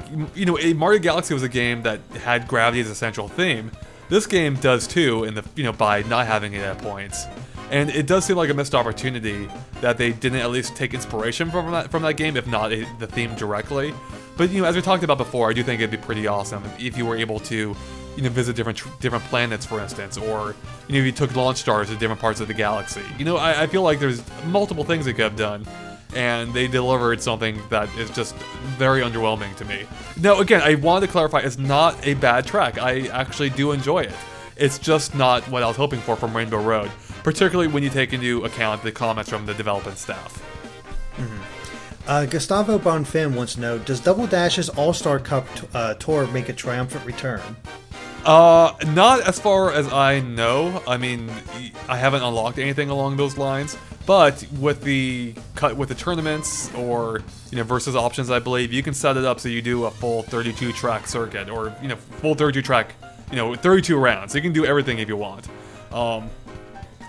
Mario Galaxy was a game that had gravity as a central theme. This game does too, by not having it at points. And it does seem like a missed opportunity that they didn't at least take inspiration from that game, if not the theme directly. But as we talked about before, I do think it'd be pretty awesome if you were able to, visit different planets, for instance, or if you took launch stars to different parts of the galaxy. I feel like there's multiple things they could have done, and they delivered something that is just very underwhelming to me. Now, again, I wanted to clarify, it's not a bad track. I actually do enjoy it. It's just not what I was hoping for from Rainbow Road, particularly when you take into account the comments from the development staff. Gustavo Bonfim wants to know, does Double Dash's All-Star Cup tour make a triumphant return? Not as far as I know. I haven't unlocked anything along those lines. But with the tournaments or versus options, I believe you can set it up so you do a full 32 track circuit, or full 32 track, 32 rounds. So you can do everything if you want.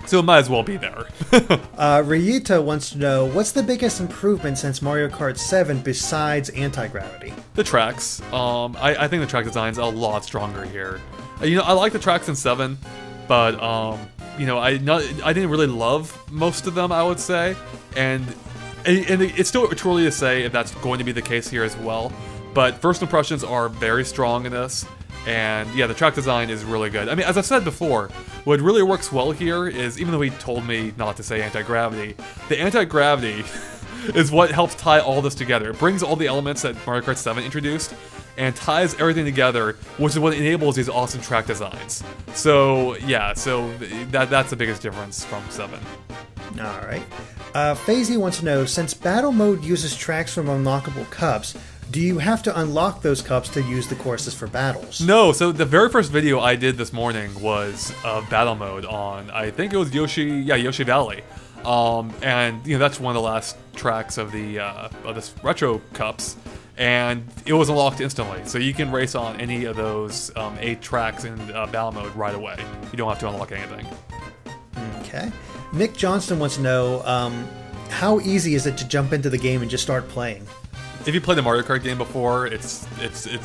So it might as well be there. Ryuta wants to know, what's the biggest improvement since Mario Kart 7 besides anti-gravity? The tracks. I think the track design's a lot stronger here. I like the tracks in 7, but I didn't really love most of them, I would say. And it's still too early to say if that's going to be the case here as well. But first impressions are very strong in this. And yeah, the track design is really good. As I've said before, what really works well here is, even though he told me not to say anti-gravity, the anti-gravity is what helps tie all this together. It brings all the elements that Mario Kart 7 introduced and ties everything together, which is what enables these awesome track designs. So yeah, that's the biggest difference from 7. Alright. FaZe wants to know, since battle mode uses tracks from unlockable cups, do you have to unlock those cups to use the courses for battles? No, so the very first video I did this morning was battle mode on, I think it was Yoshi Valley. And that's one of the last tracks of this retro cups, and it was unlocked instantly. So you can race on any of those 8 tracks in battle mode right away. You don't have to unlock anything. Okay. Nick Johnston wants to know, how easy is it to jump into the game and just start playing? If you played the Mario Kart game before, it's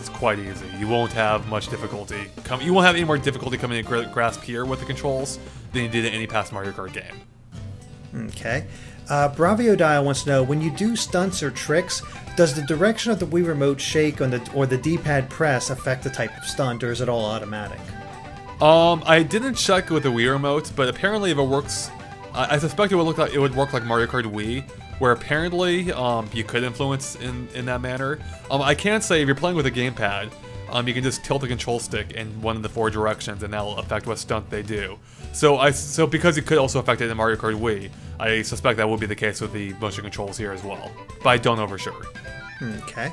quite easy. You won't have much difficulty. You won't have any more difficulty coming to grasp here with the controls than you did in any past Mario Kart game. Okay. Bravio Dial wants to know, when you do stunts or tricks, does the direction of the Wii Remote shake or the D-pad press affect the type of stunt, or is it all automatic? I didn't check with the Wii Remote, but apparently if it works, I suspect it would work like Mario Kart Wii, where apparently you could influence in that manner. I can say if you're playing with a gamepad, you can just tilt the control stick in one of the 4 directions, and that'll affect what stunt they do. So because it could also affect it in Mario Kart Wii, I suspect that would be the case with the motion controls here as well. But I don't know for sure. Okay.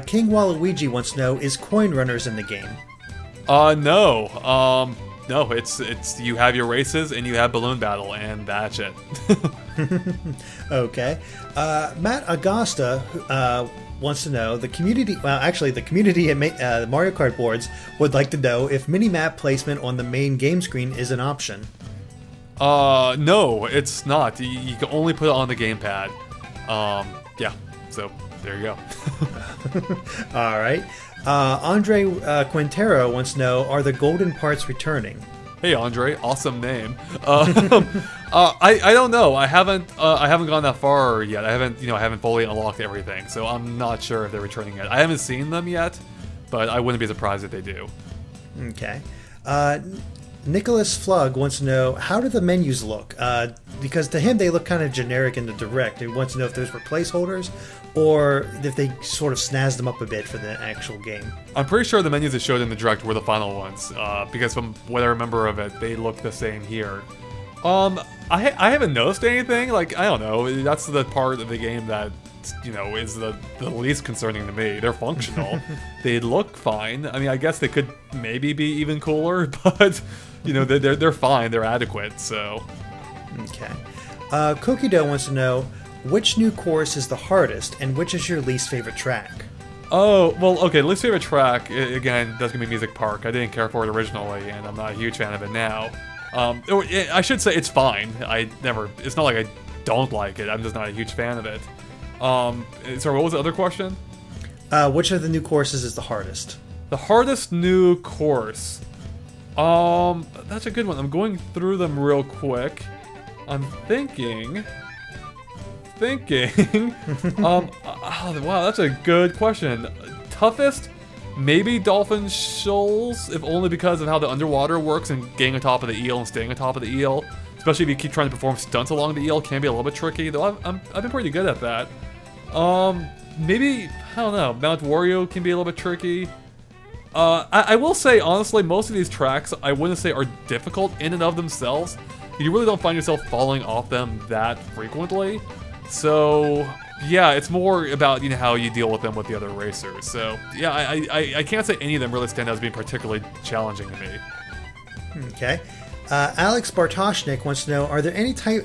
King Waluigi wants to know, is Coin Runners in the game? No. No, it's you have your races and you have balloon battle, and that's it. Okay. Matt Augusta wants to know, the community at Mario Kart boards would like to know if mini-map placement on the main game screen is an option. No, it's not. You can only put it on the gamepad. Yeah, so there you go. All right. Andre Quintero wants to know, are the golden parts returning? Hey Andre, awesome name. I don't know. I haven't gone that far yet. I haven't fully unlocked everything, so I'm not sure if they're returning yet. I haven't seen them yet, but I wouldn't be surprised if they do. Okay. Nicholas Flug wants to know, how do the menus look? Because to him they look kind of generic in the direct. He wants to know if those were placeholders or if they sort of snazzed them up a bit for the actual game. I'm pretty sure the menus that showed in the direct were the final ones, because from what I remember of it, they look the same here. I haven't noticed anything. Like, I don't know. That's the part of the game that, is the least concerning to me. They're functional. They look fine. I mean, I guess they could maybe be even cooler, but they're fine. They're adequate. So. Okay. Kokido wants to know, which new course is the hardest, and which is your least favorite track? Oh, well, okay, least favorite track, again, that's gonna be Music Park. I didn't care for it originally, and I'm not a huge fan of it now. I should say it's fine. It's not like I don't like it, I'm just not a huge fan of it. So what was the other question? Which of the new courses is the hardest? The hardest new course? That's a good one. I'm going through them real quick. I'm thinking... wow, that's a good question. Toughest? Maybe Dolphin Shoals, if only because of how the underwater works and getting on top of the eel and staying on top of the eel. Especially if you keep trying to perform stunts along the eel, can be a little bit tricky, though I've been pretty good at that. Maybe, I don't know, Mount Wario can be a little bit tricky. I will say, honestly, most of these tracks I wouldn't say are difficult in and of themselves. You really don't find yourself falling off them that frequently. So, yeah, it's more about, how you deal with them with the other racers. So, yeah, I can't say any of them really stand out as being particularly challenging to me. Okay. Alex Bartoshnik wants to know, are there any type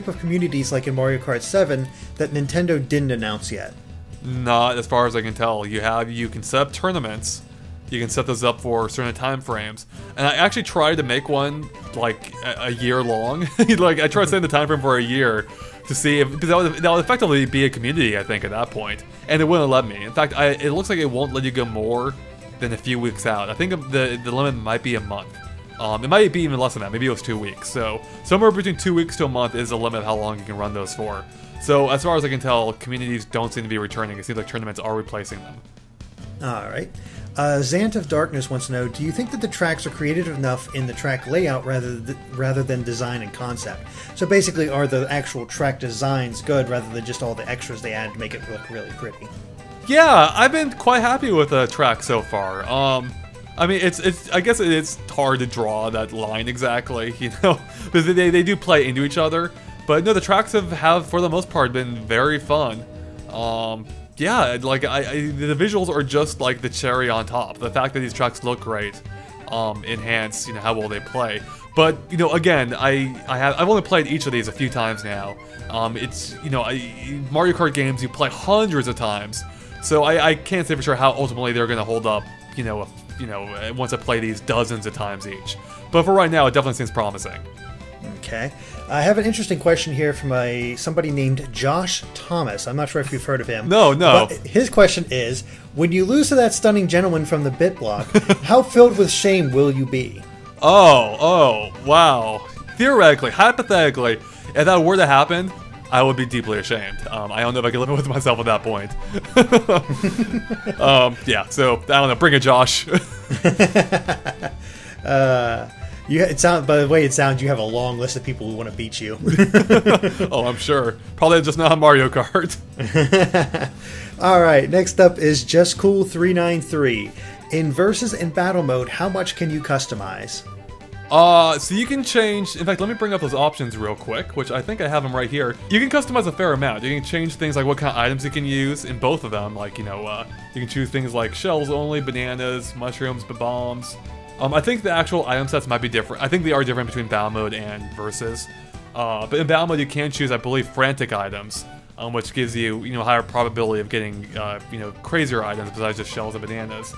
of communities like in Mario Kart 7 that Nintendo didn't announce yet? Not as far as I can tell. You can set up tournaments. You can set those up for certain time frames. And I actually tried to make one, like, a year long. Like, I tried setting the time frame for a year to see if... Because that would effectively be a community, I think, at that point. And it wouldn't let me. In fact, it looks like it won't let you go more than a few weeks out. I think the limit might be a month. It might be even less than that. Maybe it was 2 weeks. So, somewhere between 2 weeks to a month is the limit of how long you can run those for. So, as far as I can tell, communities don't seem to be returning. It seems like tournaments are replacing them. Alright. Zant of Darkness wants to know, do you think that the tracks are creative enough in the track layout rather than design and concept? So basically, are the actual track designs good rather than just all the extras they add to make it look really pretty? Yeah, I've been quite happy with the track so far. I mean, I guess it's hard to draw that line exactly, because they do play into each other. But no, the tracks have for the most part been very fun. Yeah, like the visuals are just like the cherry on top. The fact that these tracks look great enhance how well they play. But again, I've only played each of these a few times now. It's Mario Kart games you play hundreds of times, so I can't say for sure how ultimately they're gonna hold up. Once I play these dozens of times each. But for right now, it definitely seems promising. Okay. I have an interesting question here from somebody named Josh Thomas. I'm not sure if you've heard of him. No. But his question is, when you lose to that stunning gentleman from the bit block, how filled with shame will you be? Oh, wow. Theoretically, hypothetically, if that were to happen, I would be deeply ashamed. I don't know if I can live with myself at that point. Yeah, so, I don't know. Bring it, Josh. By the way it sounds, you have a long list of people who want to beat you. Oh, I'm sure. Probably just not Mario Kart. Alright, next up is Just Cool 393. In Versus and Battle Mode, how much can you customize? So you can change, in fact, let me bring up those options real quick, which I think I have them right here. You can customize a fair amount. You can change things like what kind of items you can use in both of them. Like, you know, you can choose things like shells only, bananas, mushrooms, bombs. I think the actual item sets might be different. I think they are different between battle mode and versus. But in battle mode, you can choose, I believe, frantic items, which gives you, you know, higher probability of getting, you know, crazier items besides just shells and bananas.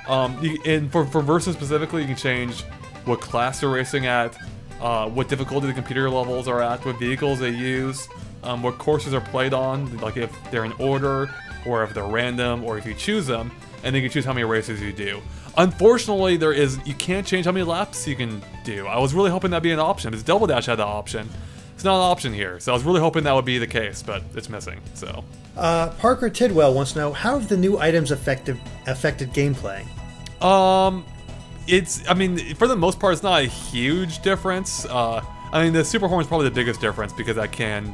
And for versus specifically, you can change what class you're racing at, what difficulty the computer levels are at, what vehicles they use, what courses are played on, like if they're in order, or if they're random, or if you choose them, and then you can choose how many races you do. Unfortunately, you can't change how many laps you can do. I was really hoping that'd be an option, because Double Dash had that option. It's not an option here, so I was really hoping that would be the case, but it's missing, so. Parker Tidwell wants to know, how have the new items affected gameplay? I mean, for the most part, it's not a huge difference. I mean, the Super Horn is probably the biggest difference because that can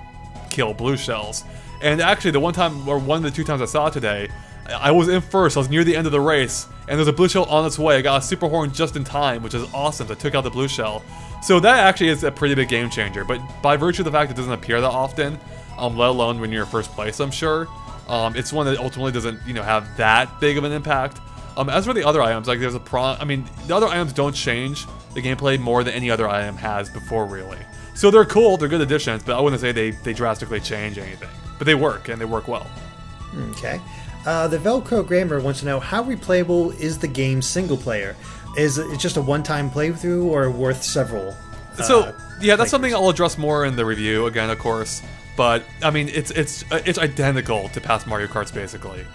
kill blue shells. And actually, the one time, or one of the 2 times I saw it today, I was in first, I was near the end of the race, and there's a blue shell on its way. I got a Super Horn just in time, which is awesome. So I took out the blue shell. So that actually is a pretty big game changer, but by virtue of the fact it doesn't appear that often, let alone when you're in first place, I'm sure, it's one that ultimately doesn't, you know, have that big of an impact. As for the other items, like there's I mean, the other items don't change the gameplay more than any other item has before, really. So they're cool, they're good additions, but I wouldn't say they drastically change anything. But they work, and they work well. Okay. The Velcro Grammar wants to know, how replayable is the game single player? Is it just a one-time playthrough or worth several? So, yeah, that's something I'll address more in the review, again, of course. But, I mean, it's identical to past Mario Karts, basically.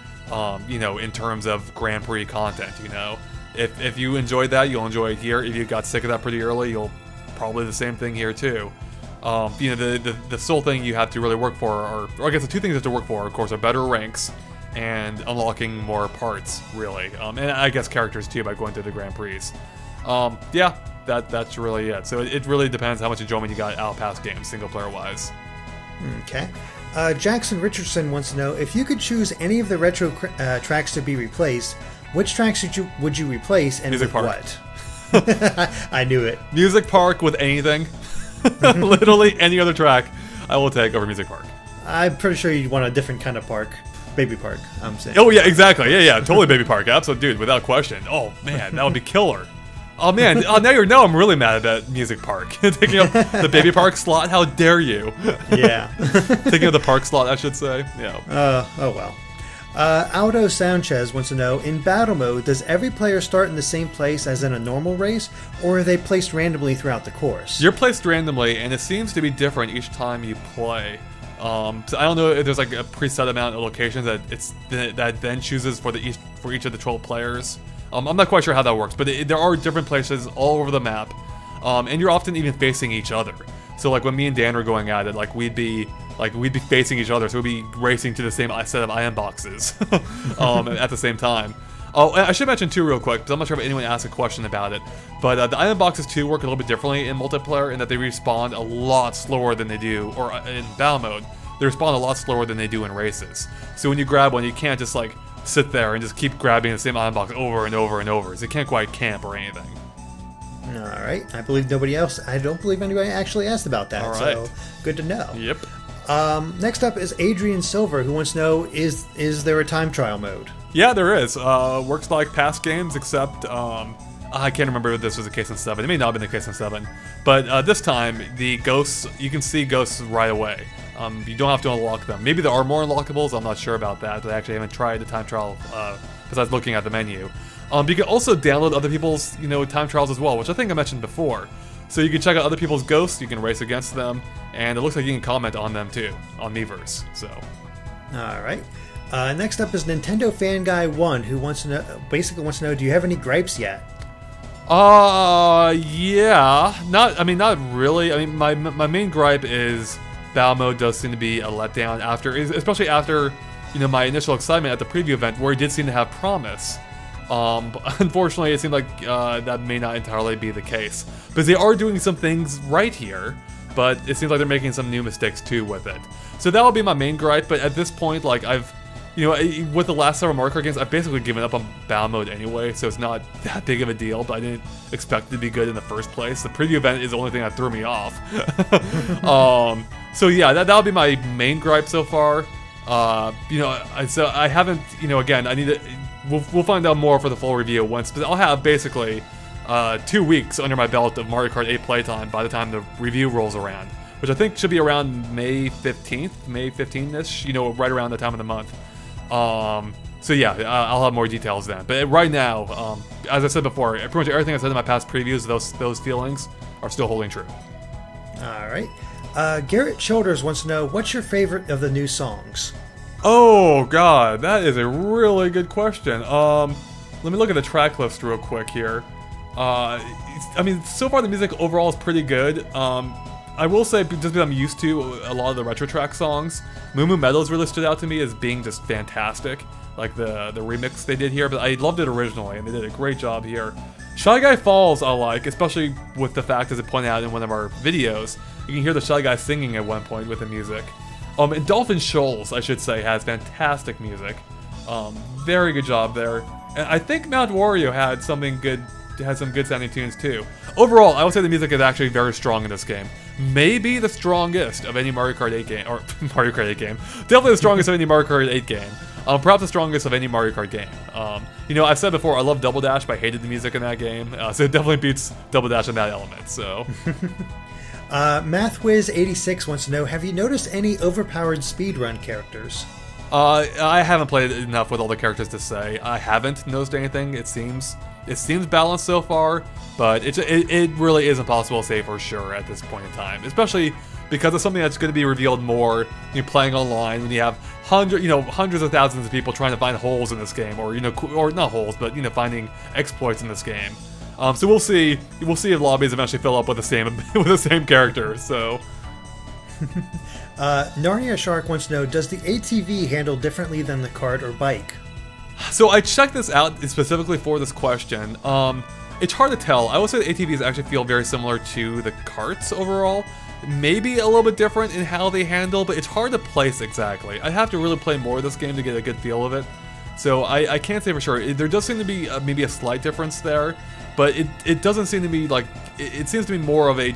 You know, in terms of Grand Prix content, you know. If you enjoyed that, you'll enjoy it here. If you got sick of that pretty early, you'll probably the same thing here, too. You know, the sole thing you have to really work for, or I guess the 2 things you have to work for, of course, are better ranks and unlocking more parts, really. And I guess characters, too, by going through the Grand Prix. Yeah, that's really it. So it really depends how much enjoyment you got out of past games, single-player-wise. Okay. Jackson Richardson wants to know, if you could choose any of the retro tracks to be replaced, which tracks would you replace, and Music with Park. what? I knew it. Music Park with anything. Literally any other track I will take over Music Park. I'm pretty sure you'd want a different kind of park. Baby Park, I'm saying. Oh, yeah, exactly. Yeah, totally Baby Park. Absolutely, dude, without question. Oh, man, that would be killer. Oh, man, now I'm really mad at that Music Park. Taking up the Baby Park slot, how dare you? Yeah. Taking up the park slot, I should say. Yeah. Oh, well. Aldo Sanchez wants to know, in battle mode, does every player start in the same place as in a normal race, or are they placed randomly throughout the course? You're placed randomly, and it seems to be different each time you play. So I don't know if there's like a preset amount of locations that then chooses for each of the 12 players. I'm not quite sure how that works, but there are different places all over the map, and you're often even facing each other. So like when me and Dan were going at it, like we'd be facing each other, so we'd be racing to the same set of iron boxes at the same time. Oh, and I should mention too real quick, because I'm not sure if anyone asked a question about it, but the iron boxes too work a little bit differently in multiplayer in that they respawn a lot slower than they do, or in battle mode, they respawn a lot slower than they do in races. So when you grab one, you can't just like sit there and just keep grabbing the same iron box over and over and over. So you can't quite camp or anything. Alright, I don't believe anybody actually asked about that, all right. So good to know. Yep. Next up is Adrian Silver, who wants to know, is there a time trial mode? Yeah, there is. Works like past games, except I can't remember if this was the case in 7. It may not have been the case in 7. But this time, the ghosts, you can see ghosts right away. You don't have to unlock them. Maybe there are more unlockables, I'm not sure about that, but I actually haven't tried the time trial besides looking at the menu. You can also download other people's, time trials as well, which I think I mentioned before. So you can check out other people's ghosts, you can race against them, and it looks like you can comment on them too, on Miiverse, so. Alright. Next up is Nintendo Fan Guy 1, who basically wants to know, do you have any gripes yet? Yeah. Not really. I mean, my main gripe is battle mode does seem to be a letdown especially after, my initial excitement at the preview event where it did seem to have promise. But unfortunately, it seemed like that may not entirely be the case. Because they are doing some things right here, but it seems like they're making some new mistakes too with it. So that would be my main gripe, but at this point, like, with the last several Mario Kart games, I've basically given up on battle mode anyway, so it's not that big of a deal, but expected to be good in the first place. The preview event is the only thing that threw me off. So yeah, that'll be my main gripe so far. So I haven't, again, I need to, we'll find out more for the full review once, but I'll have basically 2 weeks under my belt of Mario Kart 8 playtime by the time the review rolls around, which I think should be around May 15th-ish, right around the time of the month. So yeah, I'll have more details then. But right now, as I said before, pretty much everything I said in my past previews, those feelings are still holding true. All right. Garrett Shoulders wants to know, what's your favorite of the new songs? Oh god, that is a really good question. Let me look at the track list real quick here. So far the music overall is pretty good. I will say, just because I'm used to a lot of the retro track songs, Moo Moo Meadows really stood out to me as being just fantastic. Like the remix they did here, but I loved it originally, and they did a great job here. Shy Guy Falls I like, especially with the fact, as it pointed out in one of our videos, you can hear the Shy Guy singing at one point with the music. And Dolphin Shoals, I should say, has fantastic music. Very good job there. And I think Mount Wario had some good sounding tunes too. Overall, I would say the music is actually very strong in this game. Maybe the strongest of any Mario Kart 8 game, or Mario Kart 8 game. Definitely the strongest of any Mario Kart 8 game. Perhaps the strongest of any Mario Kart game. I've said before, I love Double Dash, but I hated the music in that game. So it definitely beats Double Dash in that element, so. MathWiz86 wants to know, have you noticed any overpowered speedrun characters? I haven't played it enough with all the characters to say. I haven't noticed anything. It seems balanced so far, but it really is impossible to say for sure at this point in time, especially because it's something that's going to be revealed more playing online when you have hundreds of thousands of people trying to find holes in this game, or or not holes, but finding exploits in this game. So we'll see if lobbies eventually fill up with the same character. So. Narnia Shark wants to know, does the ATV handle differently than the cart or bike? So I checked this out specifically for this question. It's hard to tell. I would say the ATVs actually feel very similar to the carts overall. Maybe a little bit different in how they handle, but it's hard to place exactly. I'd have to really play more of this game to get a good feel of it. So I can't say for sure. There does seem to be maybe a slight difference there, but it doesn't seem to be like, it seems to be more of a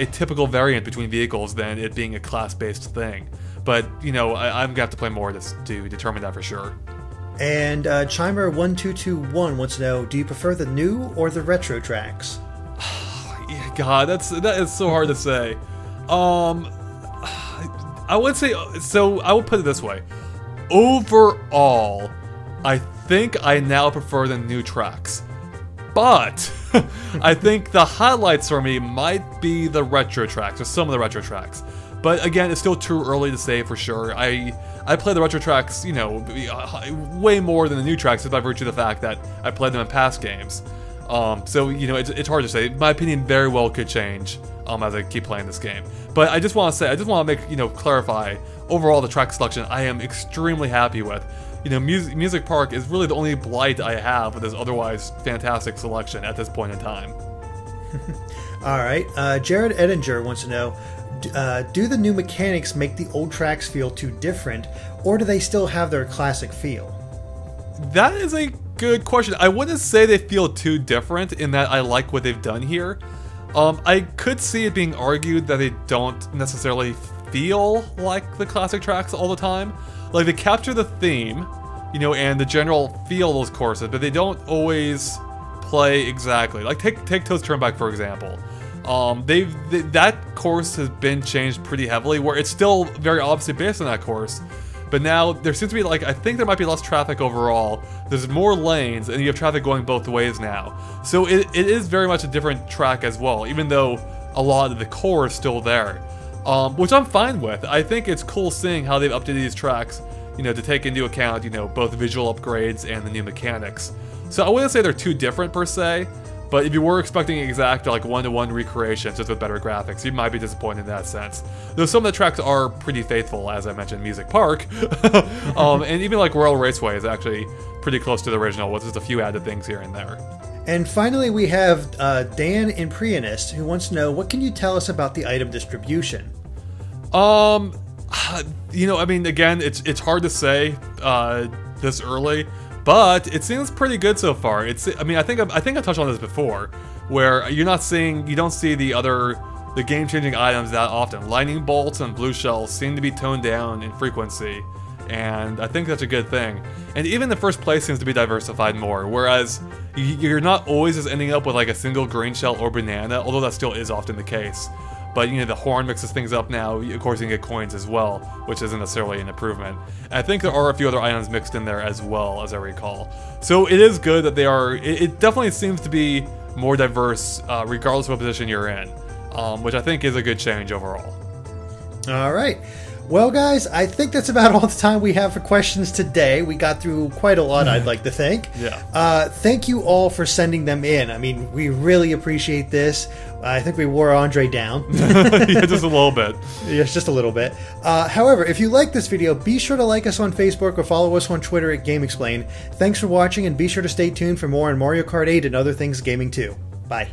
typical variant between vehicles than it being a class-based thing. But, I'm going to have to play more to determine that for sure. And Chimer1221 wants to know, do you prefer the new or the retro tracks? God, that is so hard to say. I would say, so I would put it this way. Overall, I think I now prefer the new tracks. But I think the highlights for me might be the retro tracks, or some of the retro tracks. But again, it's still too early to say for sure. I play the retro tracks, way more than the new tracks, just by virtue of the fact that I played them in past games. So it's hard to say. My opinion very well could change as I keep playing this game. But I just want to make clarify. Overall, the track selection I am extremely happy with. Music Park is really the only blight I have with this otherwise fantastic selection at this point in time. All right, Jared Edinger wants to know, do the new mechanics make the old tracks feel too different, or do they still have their classic feel? That is a good question. I wouldn't say they feel too different in that I like what they've done here. I could see it being argued that they don't necessarily feel like the classic tracks all the time. Like, they capture the theme, and the general feel of those courses, but they don't always play exactly. Like, take Toad's Turnback, for example. That course has been changed pretty heavily, where it's still very obviously based on that course, but now there seems to be, I think there might be less traffic overall. There's more lanes, and you have traffic going both ways now. So it is very much a different track as well, even though a lot of the core is still there. Which I'm fine with. I think it's cool seeing how they've updated these tracks, to take into account, both visual upgrades and the new mechanics. So I wouldn't say they're too different per se, but if you were expecting exact, one-to-one recreations just with better graphics, you might be disappointed in that sense. Though some of the tracks are pretty faithful, as I mentioned, Music Park, and even Royal Raceway is actually pretty close to the original, with just a few added things here and there. And finally, we have Dan Imprianist, who wants to know, what can you tell us about the item distribution? Again, it's hard to say this early, but it seems pretty good so far. I mean, I think I touched on this before, where you don't see the game-changing items that often. Lightning bolts and blue shells seem to be toned down in frequency, and I think that's a good thing. And even the first place seems to be diversified more, whereas you're not always just ending up with like a single green shell or banana, although that still is often the case. But the horn mixes things up now. Of course, you can get coins as well, which isn't necessarily an improvement. And I think there are a few other items mixed in there as well, as I recall. So it is good that they are. It definitely seems to be more diverse, regardless of what position you're in, which I think is a good change overall. All right. Well, guys, I think that's about all the time we have for questions today. We got through quite a lot, I'd like to think. Yeah. Thank you all for sending them in. I mean, we really appreciate this. I think we wore Andre down. Yeah, just a little bit. Yes, just a little bit. However, if you like this video, be sure to like us on Facebook or follow us on Twitter at GameXplain. Thanks for watching, and be sure to stay tuned for more on Mario Kart 8 and other things gaming too. Bye.